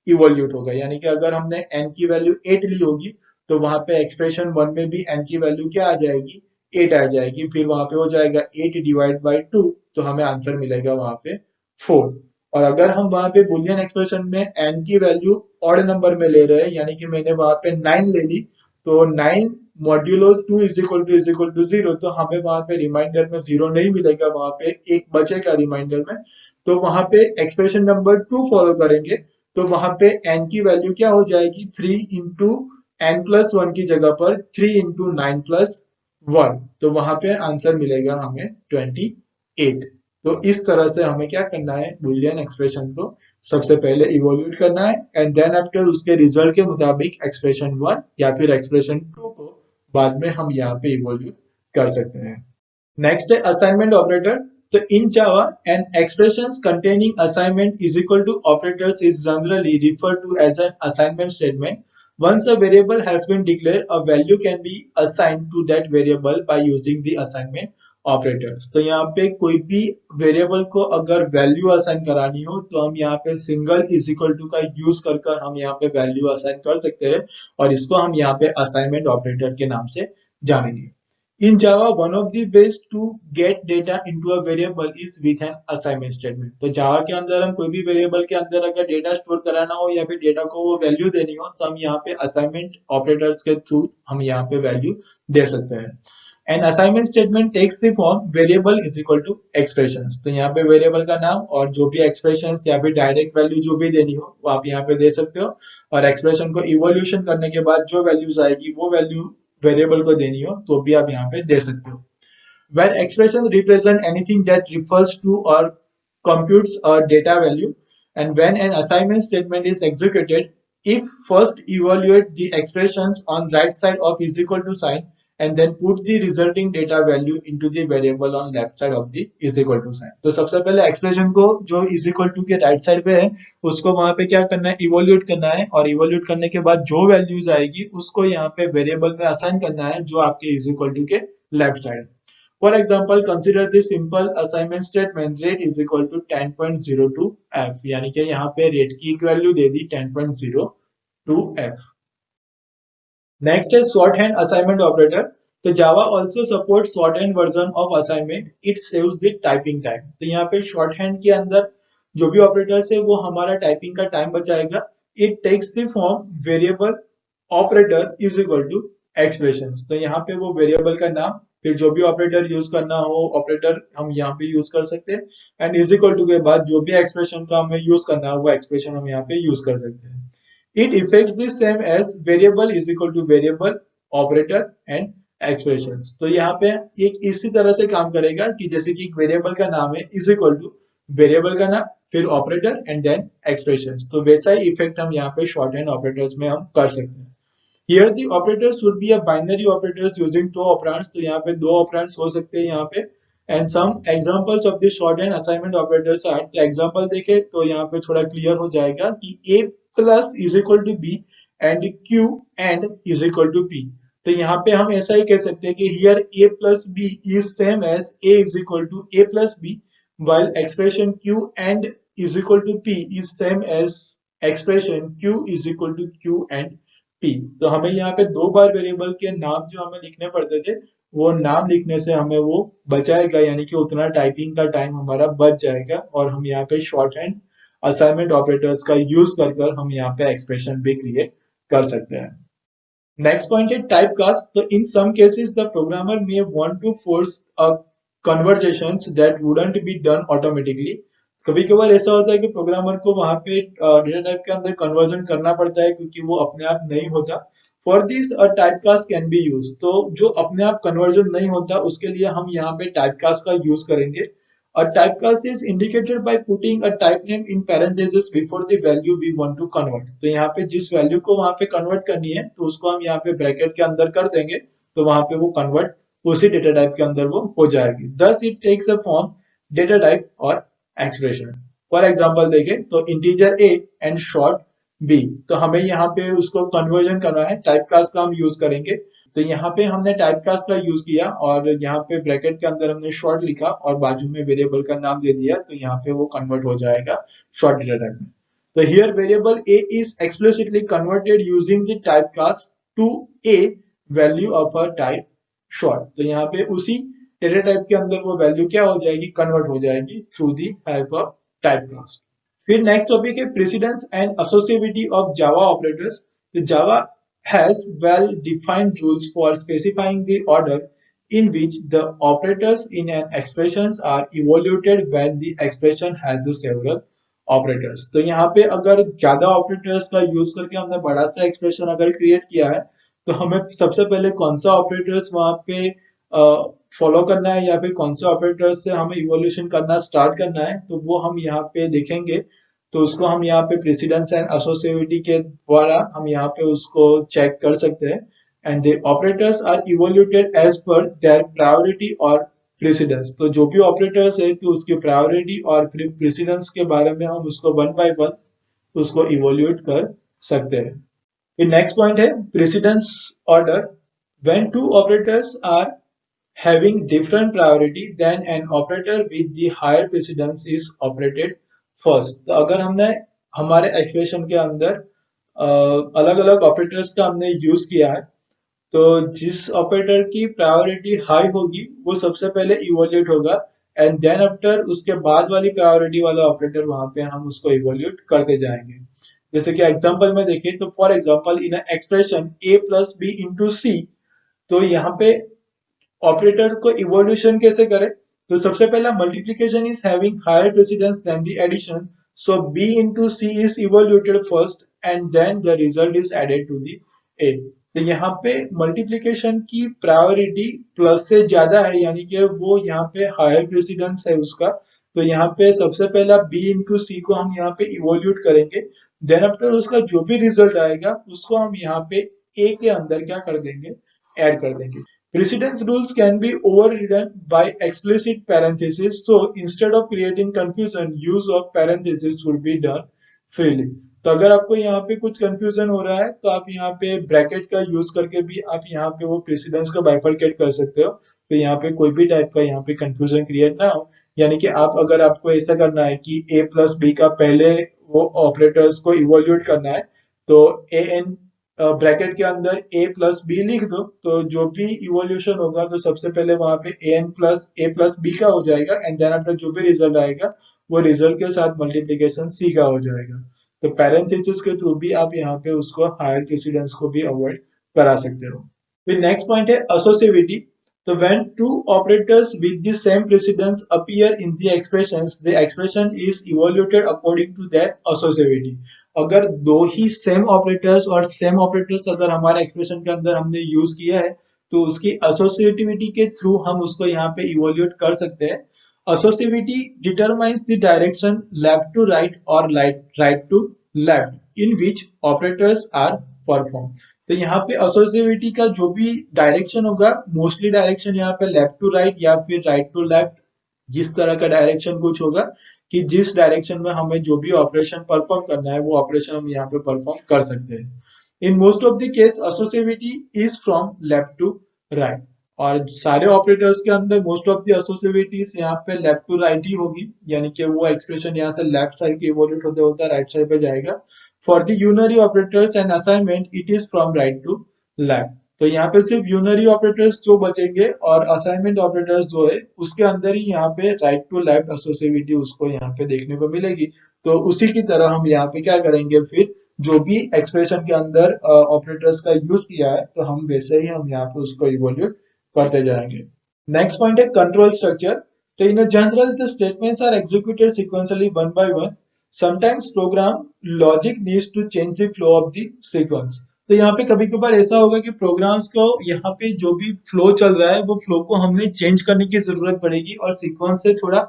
इवोल्यूट होगा। यानी कि अगर हमने n की वैल्यू 8 ली होगी तो वहां पे एक्सप्रेशन वन में भी n की वैल्यू क्या आ जाएगी, 8 आ जाएगी। फिर वहां पे हो जाएगा 8 डिवाइड बाई टू, तो हमें आंसर मिलेगा वहां पे 4। और अगर हम वहां पे बुलियन एक्सप्रेशन में n की वैल्यू ऑड नंबर में ले रहे हैं यानी कि मैंने वहां पे 9 ले ली तो 9 modulo two is equal to zero, तो हमें वहां पे रिमाइंडर में जीरो नहीं मिलेगा, वहां पे एक बचेगा रिमाइंडर में। तो वहां पे एक्सप्रेशन नंबर टू फॉलो करेंगे तो वहां पे n की वैल्यू क्या हो जाएगी, 3 इंटू एन प्लस वन की जगह पर 3 इंटू नाइन प्लस वन। तो वहां पे आंसर मिलेगा हमें 28। तो इस तरह से हमें क्या करना है, बुलियन एक्सप्रेशन को सबसे पहले इवोल्यूट करना है एंड देन आफ्टर उसके रिजल्ट के मुताबिक एक्सप्रेशन वन या फिर एक्सप्रेशन टू को बाद में हम यहाँ पे इवोल्यूट कर सकते हैं। नेक्स्ट है assignment operator. So in Java, an expressions containing assignment is equal to operators is generally referred to as an assignment statement. Once a variable has been declared, a value can be assigned to that variable by using the assignment operators. तो यहाँ पे कोई भी वेरिएबल को अगर वैल्यू असाइन करानी हो तो हम यहाँ पे सिंगल इज इक्वल टू का यूज कर हम यहाँ पे वैल्यू असाइन कर सकते हैं और इसको हम यहाँ पे असाइनमेंट ऑपरेटर के नाम से जानेंगे। In Java, one of the ways to get data into a variable is with an assignment statement. तो Java के अंदर हम कोई भी वेरिएबल के अंदर अगर डेटा स्टोर कराना हो या फिर डेटा को वो वैल्यू देनी हो तो हम यहाँ पे असाइनमेंट ऑपरेटर्स के थ्रू हम यहाँ पे वैल्यू दे सकते हैं। An assignment statement takes the form variable is equal to expressions. तो यहाँ पे वेरिएबल का नाम और जो भी expressions या फिर डायरेक्ट वैल्यू जो भी देनी हो वो आप यहाँ पे दे सकते हो और एक्सप्रेशन को इवोल्यूशन करने के बाद जो वैल्यूज आएगी वो वैल्यू वेरिएबल को देनी हो तो भी आप यहाँ पे दे सकते हो। Where expression represent anything that refers to or computes a data value, and when an assignment statement is executed, if first evaluate the expressions on right side of is equal to sign and then put the resulting data value into the variable on left side of the is equal to sign. तो सबसे पहले एक्सप्रेशन को जो is equal to के राइट साइड पे है उसको वहां पे क्या करना है, इवोल्यूट करना है और इवोल्यूट करने के बाद जो वैल्यूज आएगी उसको यहाँ पे वेरिएबल में असाइन करना है जो आपके is equal to के left side. For example, consider this simple assignment statement rate is equal to 10.02 f, यानी कि यहाँ पे रेट की एक value they the 10.02 f. Next is shorthand assignment operator. तो Java also supports shorthand version of assignment. It saves the typing time. तो यहाँ पे shorthand के अंदर जो भी ऑपरेटर्स है वो हमारा टाइपिंग का टाइम बचाएगा. It takes the form variable operator is equal to expressions. तो यहाँ पे वो वेरिएबल का नाम, फिर जो भी ऑपरेटर यूज करना हो ऑपरेटर हम यहाँ पे यूज कर सकते हैं, एंड इज इक्वल टू के बाद जो भी एक्सप्रेशन का हमें यूज करना है वो एक्सप्रेशन हम यहाँ पे यूज कर सकते हैं. It effects the same as variable is equal to variable operator and expression. तो यहाँ पे एक इसी तरह से काम करेगा कि जैसे कि एक वेरिएबल का नाम है इज इक्वल टू वेरिएबल का नाम फिर ऑपरेटर एंड देन एक्सप्रेशन. तो वैसा ही इफेक्ट हम यहाँ पे शॉर्ट हैंड ऑपरेटर्स में हम कर सकते हैं. Here the operators would be a binary operators using two operands. तो यहाँ पे दो operands हो सकते हैं यहाँ पे. And some examples of the shorthand assignment operators are. तो example देखें तो यहाँ पे थोड़ा clear हो जाएगा कि a plus is equal to b and q and is equal to p. तो यहाँ पे हम ऐसा ही कह सकते हैं कि here a plus b is same as a is equal to a plus b, while expression q and is equal to p is same as expression q is equal to q and p. तो हमें यहाँ पे दो बार वेरिएबल के नाम जो हमें लिखने पड़ते थे वो नाम लिखने से हमें वो बचाएगा, यानी कि उतना टाइपिंग का टाइम हमारा बच जाएगा और हम यहाँ पे शॉर्ट हैंड असाइनमेंट ऑपरेटर्स का यूज कर हम यहाँ पे एक्सप्रेशन भी क्रिएट कर सकते हैं. नेक्स्ट पॉइंट है टाइप कास्ट. तो in some cases the programmer may want to force a conversions that wouldn't be done automatically. कभी कभार ऐसा होता है कि प्रोग्रामर को वहां पे डेटा टाइप के अंदर कन्वर्जन करना पड़ता है क्योंकि वो अपने आप नहीं होता. For this a typecast can be use. तो जो अपने आप कन्वर्जन नहीं होता उसके लिए हम यहाँ पे टाइपकास्ट का यूज करेंगे. A typecast is indicated by putting a type name in parentheses before the value we want to convert. तो यहाँ पे जिस वैल्यू को वहां पे कन्वर्ट करनी है तो उसको हम यहाँ पे ब्रैकेट के अंदर कर देंगे तो वहां पे वो कन्वर्ट उसी डेटा टाइप के अंदर वो हो जाएगी. Thus it takes a form data type और एक्सप्रेशन. फॉर एग्जाम्पल देखें तो integer a and short b. तो हमें यहाँ पे उसको कन्वर्जन करना है, टाइपकास्ट का हम यूज करेंगे. तो यहाँ पे हमने टाइपकास्ट का यूज किया और यहाँ पे ब्रैकेट के अंदर हमने शॉर्ट लिखा और बाजू में वेरिएबल का नाम दे दिया तो यहाँ पे वो कन्वर्ट हो जाएगा शॉर्ट डेटा टाइप में. तो here variable a is explicitly converted using the typecast to a value of a type short. तो यहाँ पे उसी डेटा टाइप के अंदर वो वैल्यू क्या हो जाएगी, कन्वर्ट हो जाएगी through the help of typecast. फिर नेक्स्ट टॉपिक है precedence and associativity of Java operators. तो जावा has well defined rules for specifying the order in which the operators in an expressions are evaluated when the expression has several operators. तो यहाँ पे अगर ज्यादा ऑपरेटर्स का यूज करके हमने बड़ा सा एक्सप्रेशन अगर क्रिएट किया है तो हमें सबसे पहले कौन सा ऑपरेटर्स वहां पे फॉलो करना है या फिर कौन से ऑपरेटर्स से हमें इवोल्यूशन करना स्टार्ट करना है तो वो हम यहाँ पे देखेंगे. तो उसको हम यहाँ पे प्रेसिडेंस एंड एसोसिएटिविटी के द्वारा हम यहाँ पे उसको चेक कर सकते हैं. And the operators are evaluated as per their priority or precedence. तो जो भी ऑपरेटर्स है तो उसकी प्रायोरिटी और प्रेसिडेंस के बारे में हम उसको वन बाय वन उसको इवोल्यूट कर सकते हैं. फिर नेक्स्ट पॉइंट है precedence order. When two operators are having different priority then an operator with the higher precedence is operated first. तो अगर हमने हमारे एक्सप्रेशन के अंदर अलग अलग ऑपरेटर्स का हमने यूज किया है तो जिस ऑपरेटर की प्रायोरिटी हाई होगी वो सबसे पहले इवोल्यूट होगा एंड देन आफ्टर उसके बाद वाली प्रायोरिटी वाला ऑपरेटर वहां पे हम उसको इवोल्यूट करते जाएंगे. जैसे कि एग्जांपल में देखें तो for example in expression a plus b into c. तो यहाँ पे ऑपरेटर को इवोल्यूशन कैसे करें तो सबसे पहला multiplication is having higher precedence than the addition. So b into c is evaluated first and then the result is added to the a. तो यहाँ पे मल्टीप्लिकेशन की प्रायोरिटी प्लस से ज्यादा है यानी कि वो यहाँ पे हायर प्रेसिडेंस है उसका. तो यहाँ पे सबसे पहला b into c को हम यहाँ पे इवोल्यूट करेंगे. देन आफ्टर उसका जो भी रिजल्ट आएगा उसको हम यहाँ पे a के अंदर क्या कर देंगे, ऐड कर देंगे. Precedence rules can be overridden by explicit parentheses. So instead of creating confusion, use of parentheses should be done freely. तो अगर आपको यहाँ पे कुछ कंफ्यूजन हो रहा है तो आप यहाँ पे ब्रैकेट का यूज करके भी आप यहाँ पे वो प्रेसिडेंस को बाइफरकेट कर सकते हो, तो यहाँ पे कोई भी टाइप का यहाँ पे कंफ्यूजन क्रिएट ना हो। यानी कि आप अगर आपको ऐसा करना है कि a प्लस बी का पहले वो ऑपरेटर्स को इवोल्यूट करना है, तो ए एन ब्रैकेट के अंदर a प्लस बी लिख दो, तो जो भी इवोल्यूशन होगा तो सबसे पहले वहां पे ए प्लस बी का हो जाएगा, एंड देन आफ्टर जो भी रिजल्ट आएगा वो रिजल्ट के साथ मल्टीप्लीकेशन सी का हो जाएगा। तो पैरेंथेसिस के थ्रू भी आप यहाँ पे उसको हायर प्रेसिडेंस को भी अवॉइड करा सकते हो। फिर नेक्स्ट पॉइंट है एसोसिएटिविटी। तो when two operators with the same precedence appear in the expressions, the expression is evaluated according to their associativity. अगर दो ही सेम ऑपरेटर्स और सेम ऑपरेटर्स अगर हमारे एक्सप्रेशन के अंदर हमने यूज किया है तो उसकी एसोसिएटिविटी के थ्रू हम उसको यहाँ पे इवोल्यूट कर सकते हैं। Associativity determines the direction left to right or right to left in which operators are perform. तो यहाँ पे एसोसिएटिविटी का जो भी डायरेक्शन होगा, मोस्टली डायरेक्शन यहाँ पे लेफ्ट टू राइट या फिर राइट टू लेफ्ट, जिस तरह का डायरेक्शन कुछ होगा कि जिस डायरेक्शन में हमें जो भी ऑपरेशन परफॉर्म करना है वो ऑपरेशन हम यहाँ पे परफॉर्म कर सकते हैं। In most of the case associativity is from left to right, और सारे ऑपरेटर्स के अंदर मोस्ट ऑफ द एसोसिएटिविटीज यहाँ पे लेफ्ट टू राइट ही होगी, यानी कि वो एक्सप्रेशन यहाँ से लेफ्ट साइड के इवोल्यूट होते होता राइट साइड पे जाएगा। For the unary operators and assignment it is from right to left. तो यहाँ पे सिर्फ यूनरी ऑपरेटर्स जो बचेंगे और असाइनमेंट ऑपरेटर्स जो है उसके अंदर ही यहाँ पे राइट टू लेफ्ट एसोसिएटिविटी उसको यहाँ पे देखने को मिलेगी। तो उसी की तरह हम यहाँ पे क्या करेंगे, फिर जो भी एक्सप्रेशन के अंदर ऑपरेटर्स का यूज किया है तो हम वैसे ही हम यहाँ पे उसको इवोल्यूट करते जाएंगे। नेक्स्ट पॉइंट है कंट्रोल स्ट्रक्चर। तो in general the statements are executed sequentially one by one. Sometimes program logic needs to change the flow of the sequence. तो यहाँ पे कभी कभार ऐसा होगा कि प्रोग्राम्स को यहाँ पे जो भी फ्लो चल रहा है वो फ्लो को हमें चेंज करने की जरूरत पड़ेगी और सीक्वेंस से थोड़ा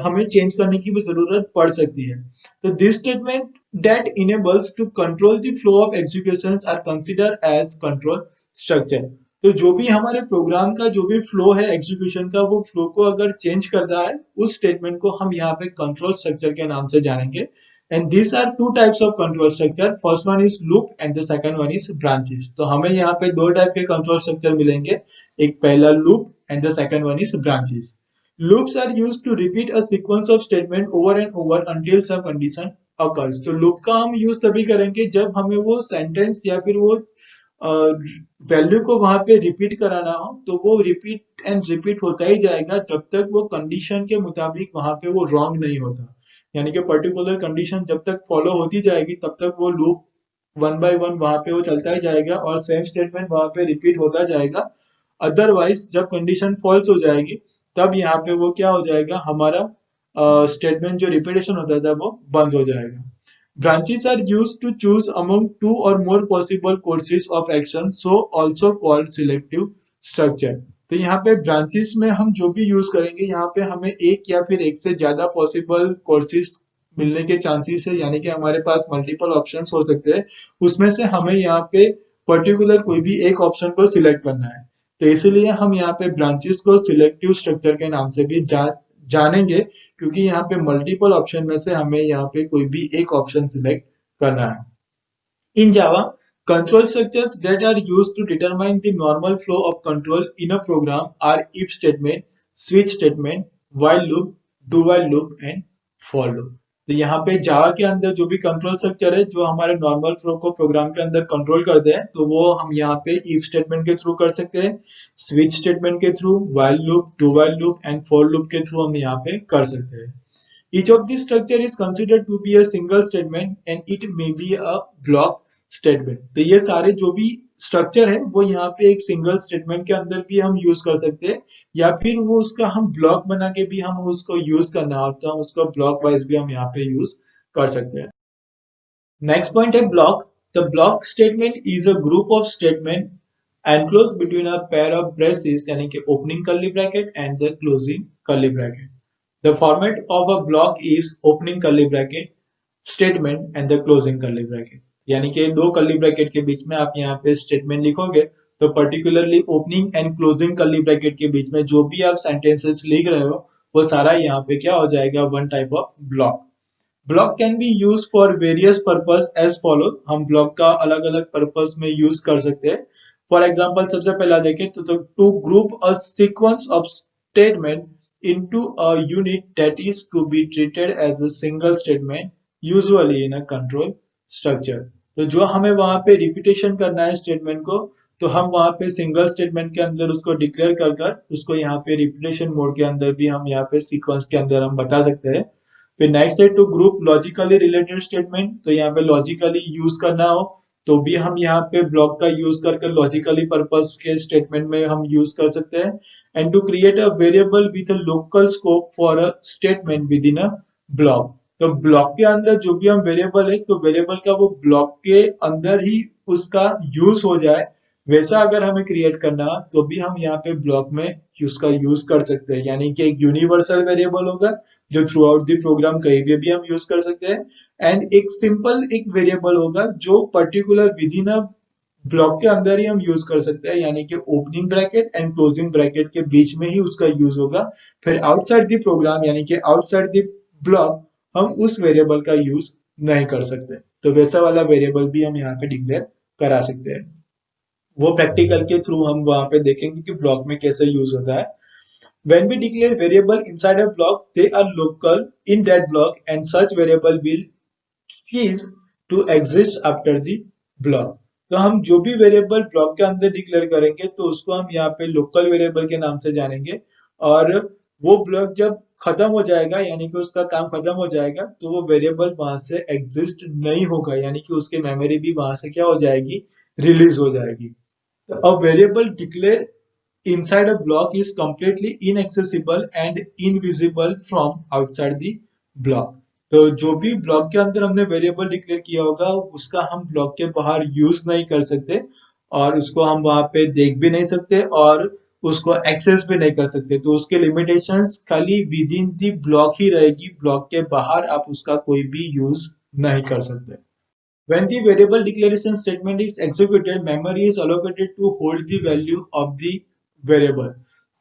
हमें चेंज करने की भी जरूरत पड़ सकती है। तो this statement that enables to control the flow of executions are considered as control structure। तो जो भी हमारे प्रोग्राम का जो भी फ्लो है एग्जीक्यूशन का, वो फ्लो को अगर चेंज करता है उस स्टेटमेंट को हम यहाँ पे कंट्रोल स्ट्रक्चर के नाम से जानेंगे। And this are two types of control structure, first one is loop and the second one is branches. तो हमें यहाँ पे दो टाइप के कंट्रोल स्ट्रक्चर मिलेंगे, एक पहला loop and the second one is branches. Loops are used to repeat a sequence of statement over and over until some condition occurs। तो लूप का हम यूज तभी करेंगे जब हमें वो सेंटेंस या फिर वो वैल्यू को वहां पे रिपीट कराना हो, तो वो रिपीट एंड रिपीट होता ही जाएगा जब तक वो कंडीशन के मुताबिक वहां पे वो रॉन्ग नहीं होता। यानी कि पर्टिकुलर कंडीशन जब तक फॉलो होती जाएगी तब तक वो लूप वन बाय वन वहां पे वो चलता ही जाएगा और सेम स्टेटमेंट वहां पे रिपीट होता जाएगा। अदरवाइज जब कंडीशन फॉल्स हो जाएगी तब यहाँ पे वो क्या हो जाएगा, हमारा स्टेटमेंट जो रिपीटेशन होता था वो बंद हो जाएगा। Branches are used to choose among two or more possible courses of action, so also called selective structure. तो यहाँ पे ब्रांचेस में हम जो भी यूज करेंगे यहाँ पे हमें एक या फिर एक से ज्यादा पॉसिबल कोर्सेज मिलने के चांसेस है, यानी कि हमारे पास मल्टीपल ऑप्शंस हो सकते हैं, उसमें से हमें यहाँ पे पर्टिकुलर कोई भी एक ऑप्शन को सिलेक्ट करना है। तो इसीलिए हम यहाँ पे ब्रांचेस को सिलेक्टिव स्ट्रक्चर के नाम से भी जानेंगे, क्योंकि यहाँ पे मल्टीपल ऑप्शन में से हमें यहाँ पे कोई भी एक ऑप्शन सिलेक्ट करना है। इन जावा, control structures that are used to determine the normal flow of control in a program are if statement, switch statement, while loop, do while loop and for loop। तो यहाँ पे जावा के अंदर जो भी कंट्रोल स्ट्रक्चर है जो हमारे नॉर्मल फ्लो को प्रोग्राम के अंदर कंट्रोल करते हैं, तो वो हम यहाँ पे इफ स्टेटमेंट के थ्रू कर सकते हैं, स्विच स्टेटमेंट के through, while loop, do while loop and for loop के थ्रू हम यहाँ पे कर सकते हैं। Each of these structure is considered to be a single statement and it may be a block statement। तो ये सारे जो भी स्ट्रक्चर है वो यहाँ पे एक सिंगल स्टेटमेंट के अंदर भी हम यूज कर सकते हैं, या फिर वो उसका हम ब्लॉक बना के भी हम उसको यूज करना हो तो हम उसको ब्लॉक वाइज भी हम यहाँ पे यूज कर सकते हैं। नेक्स्ट पॉइंट है block. The block statement is a group of statement enclose between a pair of braces, यानी कि opening curly bracket and the closing curly bracket. The format of a block is opening curly bracket, statement and the closing curly bracket। यानी कि दो कर्ली ब्रैकेट के बीच में आप यहाँ पे स्टेटमेंट लिखोगे तो particularly opening and closing curly bracket के बीच में जो भी आप सेंटेंसेस लिख रहे हो वो सारा यहाँ पे क्या हो जाएगा, one type of block. Block can be use for various purpose as follow. हम ब्लॉक का अलग अलग पर्पस में यूज कर सकते हैं। फॉर एग्जाम्पल सबसे पहला देखें तो to group a sequence of statement into a unit that is to be treated as a single statement usually in a control structure। तो जो हमें वहां पे रिपीटेशन करना है स्टेटमेंट को, तो हम वहां पे सिंगल स्टेटमेंट के अंदर उसको डिक्लेयर कर कर उसको यहाँ पे रिपीटेशन मोड के अंदर भी हम यहाँ पे सीक्वेंस के अंदर हम बता सकते हैं। फिर नेक्स्ट है to group logically related statement. तो यहाँ पे लॉजिकली यूज करना हो तो भी हम यहाँ पे ब्लॉक का यूज करके लॉजिकली पर्पस के स्टेटमेंट में हम यूज कर सकते हैं। And to create a variable with a local scope for a statement within a block. तो ब्लॉक के अंदर जो भी हम वेरिएबल है तो वेरिएबल का वो ब्लॉक के अंदर ही उसका यूज हो जाए, वैसा अगर हमें क्रिएट करना तो भी हम यहाँ पे ब्लॉक में उसका यूज कर सकते हैं। यानी कि एक यूनिवर्सल वेरिएबल होगा जो थ्रू आउट द प्रोग्राम कहीं भी हम यूज कर सकते हैं। एंड एक सिंपल एक वेरिएबल होगा जो particular with in a block के अंदर ही हम यूज कर सकते हैं, यानी कि opening bracket and closing bracket के बीच में ही उसका यूज होगा। फिर आउटसाइड द प्रोग्राम यानी कि आउटसाइड द ब्लॉक हम उस वेरिएबल का यूज नहीं कर सकते। तो वैसा वाला वेरिएबल भी हम यहाँ पे डिक्लेयर करा सकते हैं। वो प्रैक्टिकल के थ्रू हम वहां पे देखेंगे कि ब्लॉक में कैसे यूज होता है। When we declare variable inside a block, they are local in that block and such variable will cease to exist after the block। तो हम जो भी वेरिएबल ब्लॉक के अंदर डिक्लेयर करेंगे तो उसको हम यहाँ पे लोकल वेरिएबल के नाम से जानेंगे। और वो ब्लॉक जब खत्म हो जाएगा यानी कि उसका काम खत्म हो जाएगा तो वो वेरिएबल वहां से एग्जिस्ट नहीं होगा, यानी कि उसकी मेमोरी भी वहां से क्या हो जाएगी, रिलीज हो जाएगी। A variable declared inside a block is completely inaccessible and invisible from outside the block। तो जो भी ब्लॉक के अंदर हमने वेरिएबल डिक्लेयर किया होगा उसका हम ब्लॉक के बाहर यूज नहीं कर सकते और उसको हम वहां पे देख भी नहीं सकते और उसको एक्सेस भी नहीं कर सकते। तो उसके लिमिटेशंस खाली विद इन दी ब्लॉक ही रहेगी, ब्लॉक के बाहर आप उसका कोई भी यूज नहीं कर सकते। When the variable declaration statement is executed, memory is allocated to hold the value of the variable।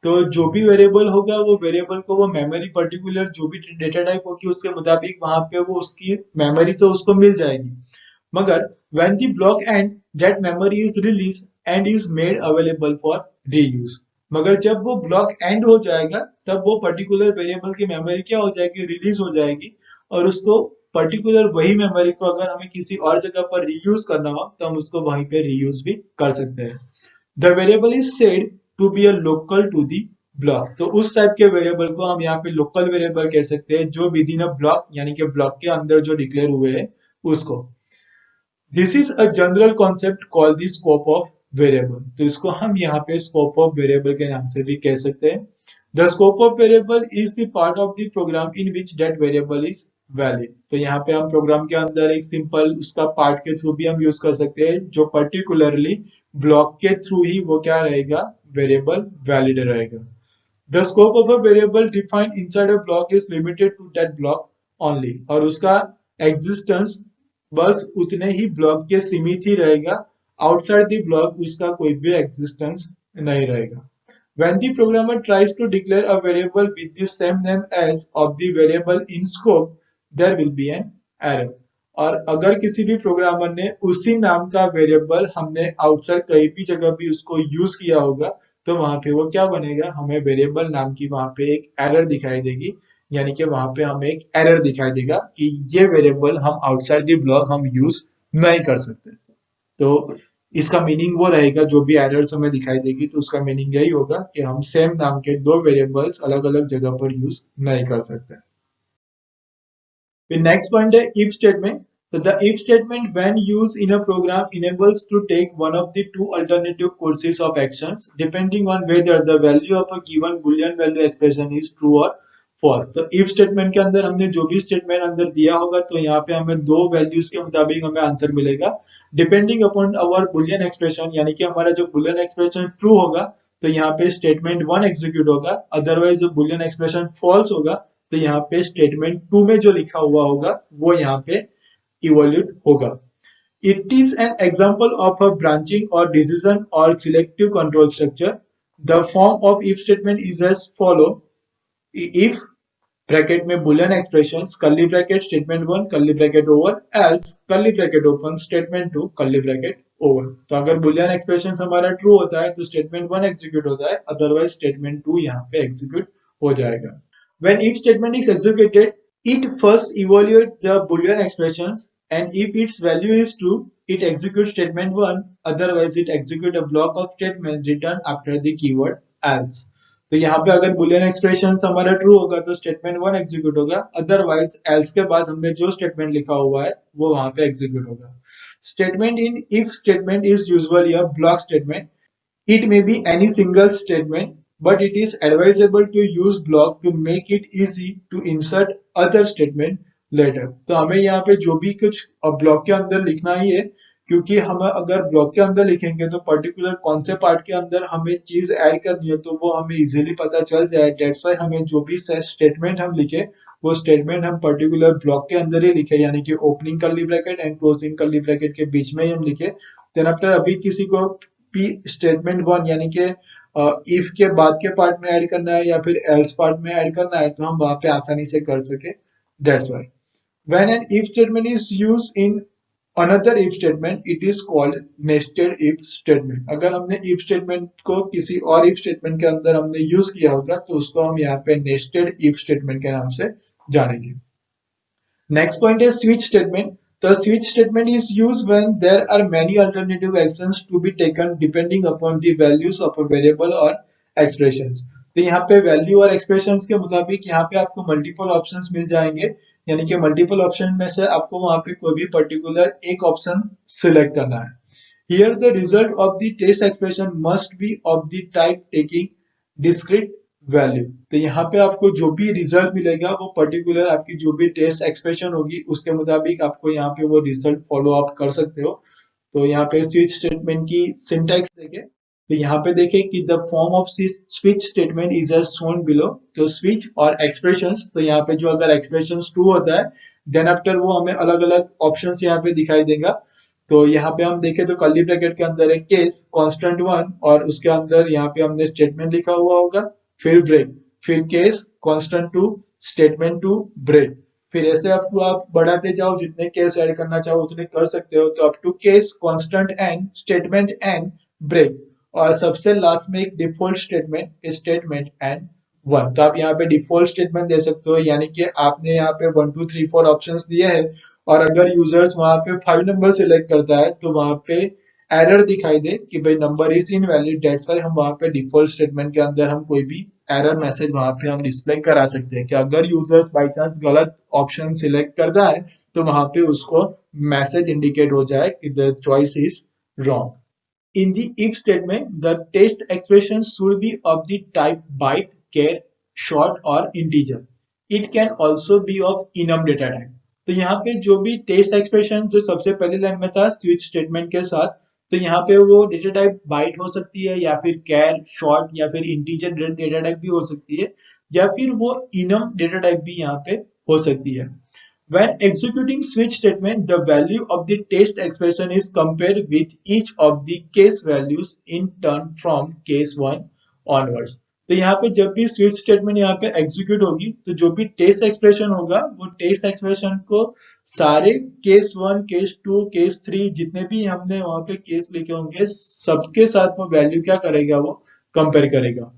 तो जो भी वेरिएबल होगा वो वेरिएबल को वो मेमोरी पर्टिकुलर जो भी डेटा टाइप होगी उसके मुताबिक वहां पे वो उसकी मेमोरी तो उसको मिल जाएगी। मगर when the block end that memory is released and is made available for reuse। मगर जब वो ब्लॉक एंड हो जाएगा तब वो पर्टिकुलर वेरिएबल की मेमोरी क्या हो जाएगी, रिलीज हो जाएगी और उसको पर्टिकुलर वही मेमोरी को अगर हमें किसी और जगह पर रीयूज करना हो तो हम उसको वहीं पे रीयूज भी कर सकते हैं। The variable is said to be a local to the block. तो उस टाइप के वेरिएबल को हम यहाँ पे लोकल वेरिएबल कह सकते हैं जो विद इन अ ब्लॉक यानी कि ब्लॉक के अंदर जो डिक्लेयर हुए हैं उसको। This is a general concept called the scope of variable. तो इसको हम यहाँ पे स्कोप ऑफ वेरिएबल के नाम से भी कह सकते हैं। The scope of variable is the part of the program in which that variable is valid. तो यहाँ पे हम प्रोग्राम के अंदर एक सिंपल उसका पार्ट के थ्रू भी हम यूज कर सकते हैं जो पर्टिकुलरली ब्लॉक के थ्रू ही वो क्या रहेगा, वेरिएबल वैलिड रहेगा। The scope of a variable defined inside a block is limited to that block only. और उसका एग्जिस्टेंस बस उतने ही ब्लॉक के सीमित ही रहेगा, आउटसाइड द ब्लॉक उसका कोई भी एग्जिस्टेंस नहीं रहेगा। When the programmer tries to declare a variable with the same name as of the variable in scope, there will be an error। और अगर किसी भी प्रोग्रामर ने उसी नाम का वेरिएबल हमने आउटसाइड कहीं भी जगह भी उसको यूज किया होगा तो वहां पे वो क्या बनेगा, हमें वेरिएबल नाम की वहां पे एक एरर दिखाई देगी। यानी कि वहां पे हमें एक एरर दिखाई देगा कि ये वेरिएबल हम आउटसाइड द ब्लॉक हम यूज नहीं कर सकते। तो इसका मीनिंग वो रहेगा, जो भी एरर्स हमें दिखाई देगी तो उसका मीनिंग यही होगा कि हम सेम नाम के दो वेरिएबल्स अलग अलग जगह पर यूज नहीं कर सकते। फिर नेक्स्ट पॉइंट है इफ स्टेटमेंट। तो the if statement when used in a program enables to take one of the two alternative courses of actions depending on whether the value of a given boolean value expression is true or false। तो इफ स्टेटमेंट के अंदर हमने जो भी स्टेटमेंट अंदर दिया होगा तो यहाँ पे हमें दो वैल्यूज के मुताबिक हमें आंसर मिलेगा depending upon our Boolean expression. यानी कि हमारा जो बुलियन एक्सप्रेशन ट्रू होगा तो यहाँ पे स्टेटमेंट वन एग्जीक्यूट होगा, अदरवाइज जो बुलियन एक्सप्रेशन फॉल्स होगा तो यहाँ पे स्टेटमेंट टू में जो लिखा हुआ होगा वो यहाँ पे इवोल्यूट होगा। It is an example of a branching or decision or selective control structure. The form of if statement is as follow. If bracket में Boolean expressions, curly bracket statement 1 curly bracket over, else curly bracket open statement 2 curly bracket over. तो अगर बुलियन एक्सप्रेशंस हमारा ट्रू होता है तो स्टेटमेंट 1 एग्जीक्यूट होता है, अदरवाइज स्टेटमेंट 2 यहाँ पे एग्जीक्यूट हो जाएगा। When if statement is executed, it first evaluates the boolean expressions, and if its value is true, it executes statement 1, otherwise it executes a block of statements written after the keyword else। तो यहाँ पे अगर बुलियन एक्सप्रेशन हमारा ट्रू होगा तो स्टेटमेंट 1 एग्जीक्यूट होगा, अदरवाइज एल्स के बाद हमने जो स्टेटमेंट लिखा हुआ है वो वहां पे एग्जीक्यूट होगा। Statement in if statement is usually a block statement. It may be any single statement, but it is advisable to use block to make it easy to insert other statement later। तो हमें यहाँ पे जो भी कुछ ब्लॉक के अंदर लिखना ही है, क्योंकि हम अगर ब्लॉक के अंदर लिखेंगे तो पर्टिकुलर कौन से पार्ट के अंदर हमें चीज ऐड करनी है तो वो हमें इजीली पता चल जाए। डेट्स वाई हमें जो भी स्टेटमेंट हम लिखे वो स्टेटमेंट हम पर्टिकुलर ब्लॉक के अंदर ही लिखे, यानी कि opening curly bracket and closing curly bracket के बीच में ही हम लिखे। देन आफ्टर अभी किसी को पी स्टेटमेंट 1 यानी कि इफ के बाद के पार्ट में ऐड करना है या फिर एल्स पार्ट में ऐड करना है तो हम वहां पे आसानी से कर सके। That's why when an if statement is used in another if statement it is called nested if statement. अगर हमने इफ स्टेटमेंट को किसी और इफ स्टेटमेंट के अंदर हमने यूज किया होगा तो उसको हम यहाँ पे नेस्टेड इफ स्टेटमेंट के नाम से जानेंगे। Next point is switch statement. The switch statement is used when there are many alternative actions to be taken depending upon the values of a variable or expressions। तो यहाँ पे वैल्यू और एक्सप्रेशंस के मुताबिक यहाँ पे आपको मल्टीपल ऑप्शंस मिल जाएंगे, यानी कि मल्टीपल ऑप्शन में से आपको वहां पे कोई भी पर्टिकुलर एक ऑप्शन सिलेक्ट करना है। Here the result of the test expression must be of the type taking discrete value. तो यहाँ पे आपको जो भी रिजल्ट मिलेगा वो पर्टिकुलर आपकी जो भी टेस्ट एक्सप्रेशन होगी उसके मुताबिक आपको यहाँ पे वो रिजल्ट फॉलो अप कर सकते हो। तो यहाँ पे स्विच स्टेटमेंट की सिंटैक्स देखें तो यहाँ पे देखें कि the form of switch statement is as shown below. तो स्विच और एक्सप्रेशंस, तो यहाँ पे जो अगर एक्सप्रेशंस ट्रू होता है देन आफ्टर वो हमें अलग अलग ऑप्शंस यहाँ पे दिखाई देगा। तो यहाँ पे हम देखें तो कर्ली ब्रैकेट के अंदर है केस कांस्टेंट 1 और उसके अंदर यहाँ पे हमने स्टेटमेंट लिखा हुआ होगा, फिर ब्रेक, फिर केस कांस्टेंट 2 स्टेटमेंट 2 ब्रेक। फिर ऐसे आपको आप बढ़ाते जाओ, जितने केस ऐड करना चाहो उतने कर सकते हो। तो up to case constant and statement and break, और सबसे लास्ट में एक डिफॉल्ट स्टेटमेंट स्टेटमेंट एंड 1। तो आप यहाँ पे डिफॉल्ट स्टेटमेंट दे सकते हो, यानी कि आपने यहाँ पे 1 2 3 4 ऑप्शंस दिए हैं और अगर यूजर्स वहां पे 5 नंबर सिलेक्ट करता है तो वहां पे एरर दिखाई दे कि भाई number is invalid. That's why हम वहां पे डिफॉल्ट स्टेटमेंट के अंदर हम कोई भी एरर मैसेज वहां पे हम डिस्प्ले करा सकते हैं कि अगर यूजर बाई चांस गलत ऑप्शन सिलेक्ट करता है तो वहां पे उसको मैसेज इंडिकेट हो जाए कि the choice is wrong. In the if statement, the test expression should be of the type byte, char, short or integer. It can also be of enum data type। तो यहाँ पे जो भी टेस्ट एक्सप्रेशन जो सबसे पहली लाइन में था स्विच स्टेटमेंट के साथ, तो यहाँ पे वो डेटा टाइप बाइट हो सकती है या फिर कैर, शॉर्ट या फिर इंटीजर डेटा टाइप भी हो सकती है, या फिर वो इनम डेटा टाइप भी यहाँ पे हो सकती है। When executing switch statement, the value of the test expression is compared with each of the case values in turn from case 1 onwards। तो यहाँ पे जब भी स्विच स्टेटमेंट यहाँ पे एग्जीक्यूट होगी तो जो भी टेस्ट एक्सप्रेशन होगा वो टेस्ट एक्सप्रेशन को सारे केस 1 केस 2 केस 3 जितने भी हमने वहां पे केस लिखे होंगे सबके साथ वो वैल्यू क्या करेगा, वो कंपेयर करेगा।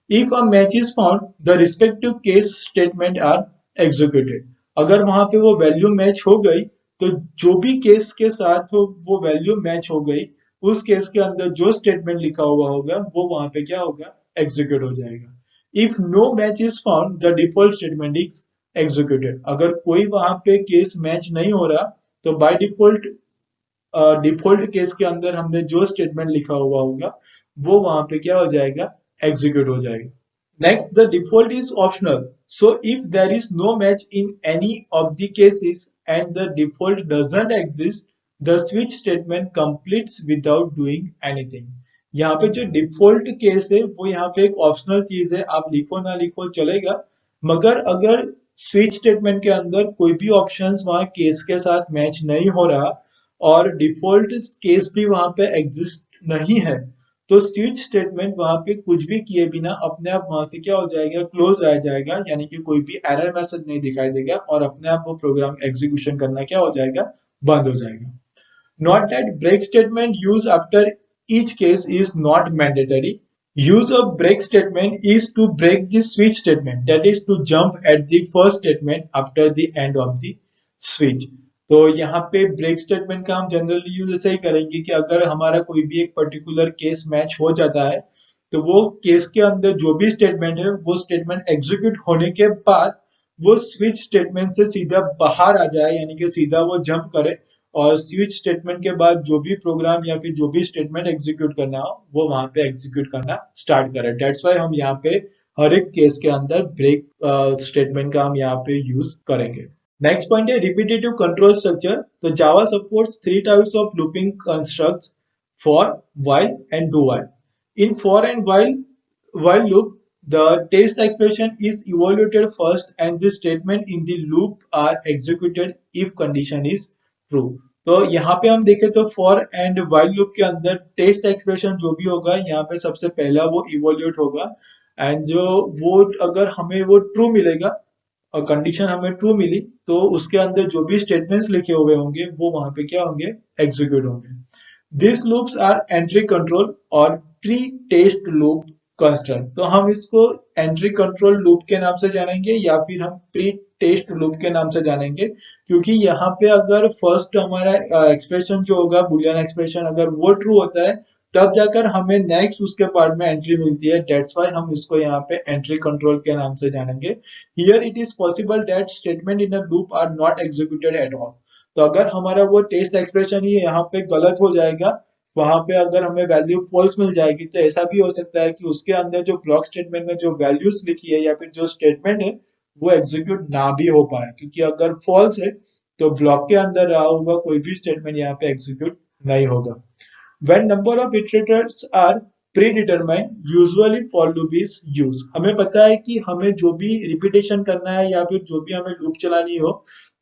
If a match is found the respective case statement are executed. अगर वहां पे वो वैल्यू मैच हो गई तो जो भी केस के साथ वो वैल्यू मैच हो गई उस केस के अंदर जो स्टेटमेंट लिखा हुआ होगा वो वहां पे क्या होगा, एग्जीक्यूट हो जाएगा। If no match is found the default statement is executed. अगर कोई वहां पे केस मैच नहीं हो रहा तो बाय डिफॉल्ट डिफॉल्ट केस के अंदर हमने जो स्टेटमेंट लिखा हुआ होगा वो वहां पे क्या हो जाएगा, एग्जीक्यूट हो जाएगा। Next, the default is optional. So if there is no match in any of the cases and the default doesn't exist, the switch statement completes without doing anything। यहाँ पे जो डिफॉल्ट केस है वो यहाँ पे एक ऑप्शनल चीज है, आप लिखो ना लिखो चलेगा, मगर अगर स्विच स्टेटमेंट के अंदर कोई भी ऑप्शंस वहां केस के साथ मैच नहीं हो रहा और डिफॉल्ट केस भी वहां पे एग्जिस्ट नहीं है तो स्विच स्टेटमेंट वहां पे कुछ भी किए बिना अपने आप वहां से क्या हो जाएगा, क्लोज आ जाएगा, यानी कि कोई भी एरर मैसेज नहीं दिखाई देगा और अपने आप वो प्रोग्राम एग्जीक्यूशन करना क्या हो जाएगा, बंद हो जाएगा। Note that break statement used after each case is not mandatory. Use of break statement is to break the switch statement, that is to jump at the first statement after the end of the switch. तो यहाँ पे ब्रेक स्टेटमेंट का हम जनरली यूज ऐसे ही करेंगे कि अगर हमारा कोई भी एक पर्टिकुलर केस मैच हो जाता है तो वो केस के अंदर जो भी स्टेटमेंट है वो स्टेटमेंट एग्जीक्यूट होने के बाद वो स्विच स्टेटमेंट से सीधा बाहर आ जाए, यानी कि सीधा वो जंप करे और स्विच स्टेटमेंट के बाद जो भी प्रोग्राम या फिर जो भी स्टेटमेंट एग्जीक्यूट करना हो वो वहां पे एग्जीक्यूट करना स्टार्ट करे। डेट्स वाई हम यहाँ पे हर एक केस के अंदर ब्रेक स्टेटमेंट का हम यहाँ पे यूज करेंगे। नेक्स्ट पॉइंट है रिपीटेटिव कंट्रोल स्ट्रक्चर। तो Java supports 3 types of looping constructs, for, while and do while. In for and while loop, the test expression is evaluated first and the statement in the loop are executed if condition is true. तो यहाँ पे हम देखें तो for and while loop के अंदर टेस्ट एक्सप्रेशन जो भी होगा यहाँ पे सबसे पहला वो इवोल्यूट होगा एंड जो वो अगर हमें वो ट्रू मिलेगा और कंडीशन हमें ट्रू मिली तो उसके अंदर जो भी स्टेटमेंट्स लिखे हुए होंगे वो वहां पे क्या होंगे, एग्जीक्यूट होंगे। These loops are entry control और pre-test loop construct। तो हम इसको entry control loop के नाम से जानेंगे या फिर हम pre-test loop के नाम से जानेंगे, क्योंकि यहाँ पे अगर फर्स्ट हमारा एक्सप्रेशन जो होगा बुलियन एक्सप्रेशन अगर वो ट्रू होता है तब जाकर हमें नेक्स्ट उसके पार्ट में एंट्री मिलती है। डेट्स वाई हम इसको यहाँ पे एंट्री कंट्रोल के नाम से जानेंगे। Here it is possible that statement in a loop are not executed at all. तो अगर हमारा वो टेस्ट एक्सप्रेशन ही यहाँ पे गलत हो जाएगा, वहां पे अगर हमें वैल्यू फॉल्स मिल जाएगी तो ऐसा भी हो सकता है कि उसके अंदर जो ब्लॉक स्टेटमेंट में जो वैल्यूज लिखी है या फिर जो स्टेटमेंट है वो एग्जीक्यूट ना भी हो पाए, क्योंकि अगर फॉल्स है तो ब्लॉक के अंदर रहा हुआ कोई भी स्टेटमेंट यहाँ पे एग्जीक्यूट नहीं होगा। When number of iterators are predetermined, usually for loop is used। हमें पता है कि हमें जो भी रिपीटेशन करना है या फिर जो भी हमें लूप चलानी हो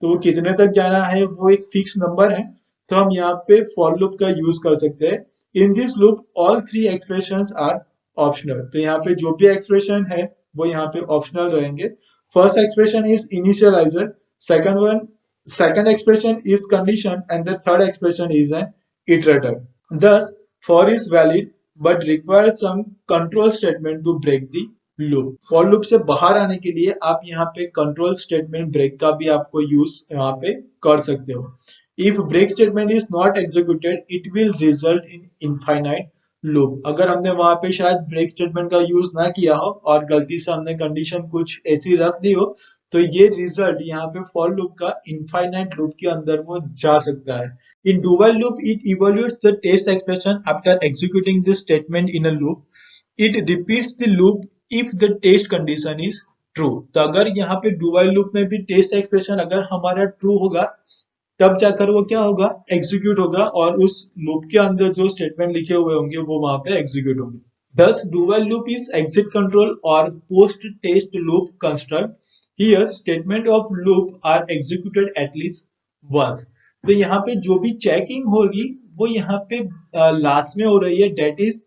तो वो कितने तक जाना है वो एक फिक्स नंबर है, तो हम यहाँ पे फॉर लूप का यूज कर सकते हैं। In this loop all 3 expressions are optional. तो यहाँ पे जो भी एक्सप्रेशन है वो यहाँ पे ऑप्शनल रहेंगे। First expression is initialiser, second expression is condition and the third expression is an iterator। Thus, for is valid but requires some control statement to break the loop। for loop से बाहर आने के लिए आप यहाँ पे control statement break का भी आपको यूज यहाँ पे कर सकते हो। If break statement is not executed, it will result in infinite loop। अगर हमने वहां पे शायद ब्रेक स्टेटमेंट का यूज ना किया हो और गलती से हमने कंडीशन कुछ ऐसी रख दी हो तो ये रिजल्ट यहाँ पे फॉर लूप का इनफाइनाइट लूप के अंदर वो जा सकता है। In do while loop, it evaluates the test expression after executing this statement in a loop. It repeats the loop if the test condition is true। तो अगर यहाँ पे do while loop में भी टेस्ट एक्सप्रेशन अगर हमारा ट्रू होगा तब जाकर वो क्या होगा, एग्जीक्यूट होगा और उस लूप के अंदर जो स्टेटमेंट लिखे हुए होंगे वो वहां पे एग्जीक्यूट होंगे। Thus, do while loop is exit control or post test loop construct। Here, statement of loop are executed at least once। तो यहाँ पे जो भी चेकिंग होगी वो यहाँ पे लास्ट में हो रही है, डेट इज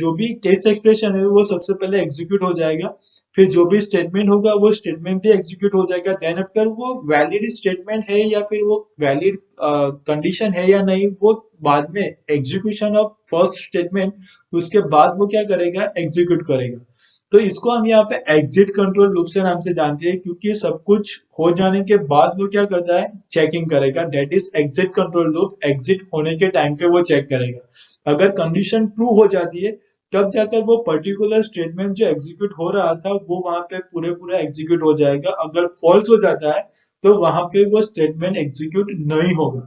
जो भी टेस्ट एक्सप्रेशन है वो सबसे पहले एग्जीक्यूट हो जाएगा, फिर जो भी स्टेटमेंट होगा वो स्टेटमेंट भी एग्जीक्यूट हो जाएगा। देन आफ्टर वो वैलिड स्टेटमेंट है या फिर वो वैलिड कंडीशन है या नहीं वो बाद में एग्जीक्यूशन ऑफ फर्स्ट स्टेटमेंट उसके बाद वो क्या करेगा, एग्जीक्यूट करेगा। तो इसको हम यहाँ पे एग्जिट कंट्रोल लूप से नाम से जानते हैं, क्योंकि सब कुछ हो जाने के बाद वो क्या करता है, चेकिंग करेगा। That is exit control loop. Exit होने के टाइम पे वो चेक करेगा। अगर कंडीशन ट्रू हो जाती है तब जाकर वो पर्टिकुलर स्टेटमेंट जो एग्जीक्यूट हो रहा था वो वहां पे पूरा एग्जीक्यूट हो जाएगा। अगर फॉल्स हो जाता है तो वहां पे वो स्टेटमेंट एग्जीक्यूट नहीं होगा।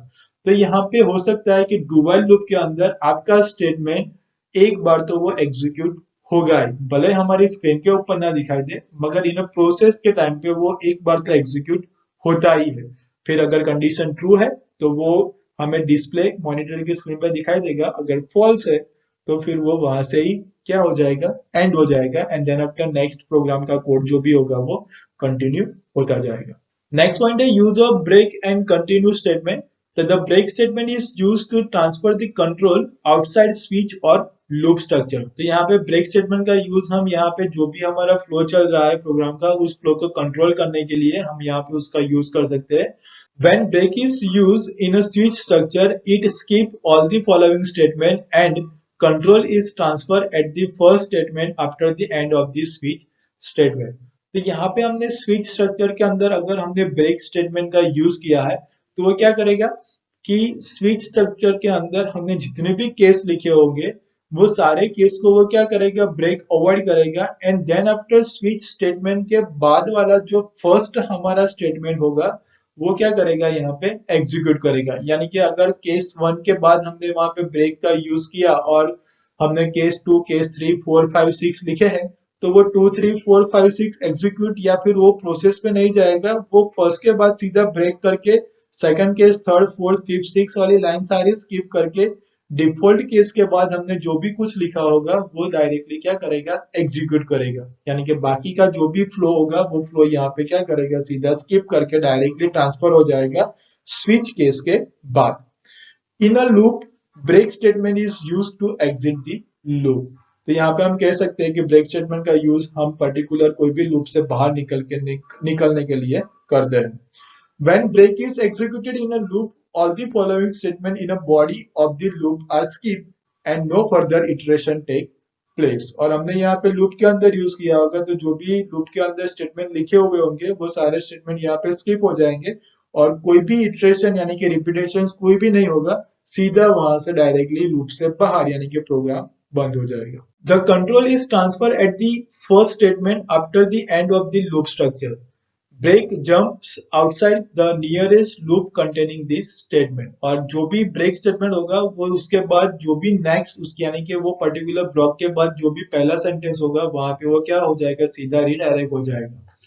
तो यहाँ पे हो सकता है कि डू व्हाइल लूप के अंदर आपका स्टेटमेंट एक बार तो वो एग्जीक्यूट होगा ही, भले हमारी स्क्रीन के ऊपर ना दिखाई दे मगर इन प्रोसेस के टाइम पे वो एक बार तो एग्जीक्यूट होता ही है। फिर अगर कंडीशन ट्रू है तो वो हमें डिस्प्ले मॉनिटर की स्क्रीन पर दिखाई देगा, अगर फॉल्स है तो फिर वो वहां से ही क्या हो जाएगा, एंड हो जाएगा and then after next program का कोड जो भी होगा वो कंटिन्यू होता जाएगा। नेक्स्ट पॉइंट है use of break and continue statement. तो the break statement is use to transfer the control outside switch or loop structure. तो यहाँ पे ब्रेक स्टेटमेंट का यूज हम यहाँ पे जो भी हमारा फ्लो चल रहा है प्रोग्राम का, उस फ्लो को कंट्रोल करने के लिए हम यहाँ पे उसका यूज कर सकते हैं। When break is used in a switch structure, it skip all the following statement and control is transferred at the first statement after the end of the switch statement. तो यहाँ पे हमने स्विच स्ट्रक्चर के अंदर अगर हमने ब्रेक स्टेटमेंट का यूज किया है तो वो क्या करेगा कि स्विच स्ट्रक्चर के अंदर हमने जितने भी केस लिखे होंगे वो सारे केस को वो क्या करेगा, ब्रेक अवॉइड करेगा। And then after switch statement के बाद वाला जो फर्स्ट हमारा स्टेटमेंट होगा वो क्या करेगा, यहाँ पे एग्जीक्यूट करेगा। यानी कि अगर केस 1 के बाद हमने वहां पे ब्रेक का यूज किया और हमने केस 2, केस 3, 4, 5, 6 लिखे हैं, तो वो 2, 3, 4, 5, 6 एग्जीक्यूट या फिर वो प्रोसेस पे नहीं जाएगा, वो फर्स्ट के बाद सीधा ब्रेक करके second case, third, fourth, fifth, six वाली लाइन सारी स्किप करके डिफॉल्ट केस के बाद हमने जो भी कुछ लिखा होगा वो डायरेक्टली क्या करेगा, एग्जीक्यूट करेगा। यानी कि बाकी का जो भी फ्लो होगा वो फ्लो यहाँ पे क्या करेगा, सीधा स्किप करके डायरेक्टली ट्रांसफर हो जाएगा स्विच केस के बाद। In a loop break statement is use to exit the loop. तो यहाँ पे हम कह सकते हैं कि ब्रेक स्टेटमेंट का यूज हम पर्टिकुलर कोई भी लूप से बाहर निकलने के लिए करते हैं। When break is executed in a loop, all the following statement in a body of the loop are skipped and no further iteration take place। और हमने यहाँ पे लूप के अंदर यूज किया होगा तो जो भी लूप के अंदर स्टेटमेंट लिखे हुए होंगे वो सारे स्टेटमेंट यहाँ पे स्किप हो जाएंगे और कोई भी इटरेशन यानी कि रिपीटेशन कोई भी नहीं होगा, सीधा वहां से डायरेक्टली लूप से बाहर यानी कि प्रोग्राम बंद हो जाएगा। The control is transfer at the first statement after the end of the loop structure. Break jumps outside the nearest loop containing this statement. और जो भी ब्रेक स्टेटमेंट होगा वो उसके बाद जो भी नेक्स्ट उसकी यानी कि वो पर्टिकुलर ब्लॉक के बाद जो भी पहला सेंटेंस होगा वहां पे वो क्या हो जाएगा, सीधा रीडायरेक्ट हो जाएगा।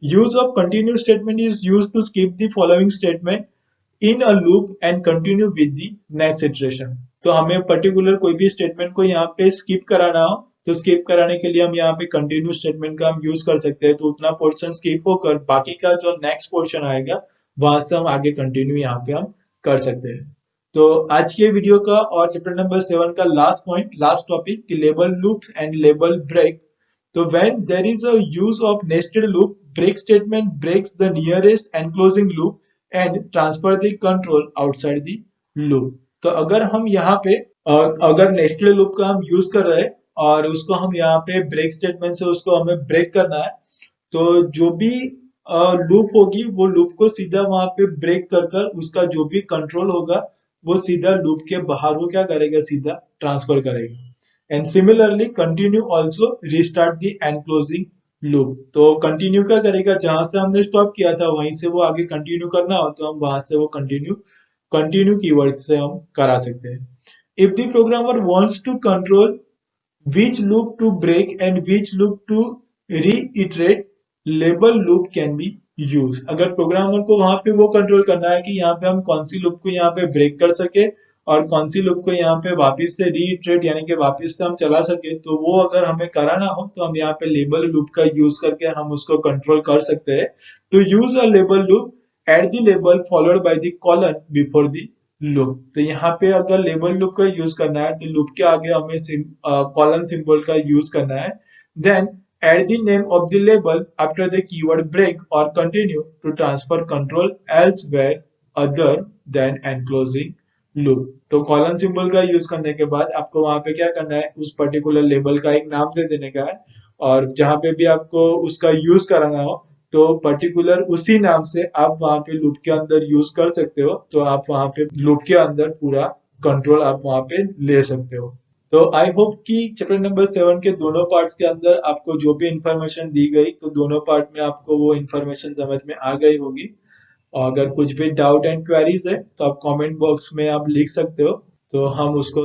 Use of continue statement is use to skip the following statement in a loop and continue with the next iteration. तो हमें पर्टिकुलर कोई भी स्टेटमेंट को यहाँ पे स्किप कराना हो तो स्किप कराने के लिए हम यहाँ पे कंटिन्यू स्टेटमेंट का हम यूज कर सकते हैं। तो उतना पोर्शन स्किप होकर बाकी का जो नेक्स्ट पोर्शन आएगा वहां से हम आगे कंटिन्यू यहाँ पे हम कर सकते हैं। तो आज के वीडियो का और चैप्टर नंबर 7 का लास्ट पॉइंट, लास्ट टॉपिक कि label loop and label break. तो when there is a use of nested loop, break statement breaks the nearest enclosing loop and transfer the control outside the loop. तो अगर हम यहाँ पे अगर नेस्टेड लूप का हम यूज कर रहे हैं और उसको हम यहाँ पे ब्रेक स्टेटमेंट से उसको हमें ब्रेक करना है, तो जो भी लूप होगी वो लूप को सीधा वहां पे ब्रेक कर कर उसका जो भी कंट्रोल होगा वो सीधा लूप के बाहर वो क्या करेगा, सीधा ट्रांसफर करेगा। And similarly continue also restart the end closing loop. तो कंटिन्यू क्या करेगा, जहां से हमने स्टॉप किया था वहीं से वो आगे कंटिन्यू करना हो तो हम वहां से वो कंटिन्यू कीवर्ड से हम करा सकते हैं। If the programmer wants to control which loop to break and which loop to reiterate, label loop can be used। अगर प्रोग्रामर को वहां पे वो कंट्रोल करना है कि यहाँ पे हम कौन सी लूप को यहाँ पे ब्रेक कर सके और कौन सी लूप को यहाँ पे वापस से रीइटरेट यानी कि वापस से हम चला सके, तो वो अगर हमें कराना हो तो हम यहाँ पे लेबल लूप का यूज करके हम उसको कंट्रोल कर सकते हैं। To use a label loop, add the label followed by the colon before the loop. तो यहाँ पे अगर लेबल लूप का यूज करना है तो लूप के आगे हमें कॉलन सिंबल का यूज करना है। Then add the name of the label after the keyword break or continue to transfer control elsewhere other than enclosing loop. तो कॉलन सिंबल का यूज करने के बाद आपको वहां पे क्या करना है, उस पर्टिकुलर लेबल का एक नाम दे देने का है और जहां पे भी आपको उसका यूज कराना हो तो पर्टिकुलर उसी नाम से आप वहां पे लूप के अंदर यूज कर सकते हो। तो आप वहां पे लूप के अंदर पूरा कंट्रोल आप वहां पे ले सकते हो। तो आई होप कि चैप्टर नंबर 7 के दोनों पार्ट्स के अंदर आपको जो भी इंफॉर्मेशन दी गई तो दोनों पार्ट में आपको वो इंफॉर्मेशन समझ में आ गई होगी। और अगर कुछ भी डाउट एंड क्वेरीज है तो आप कमेंट बॉक्स में आप लिख सकते हो, तो हम उसको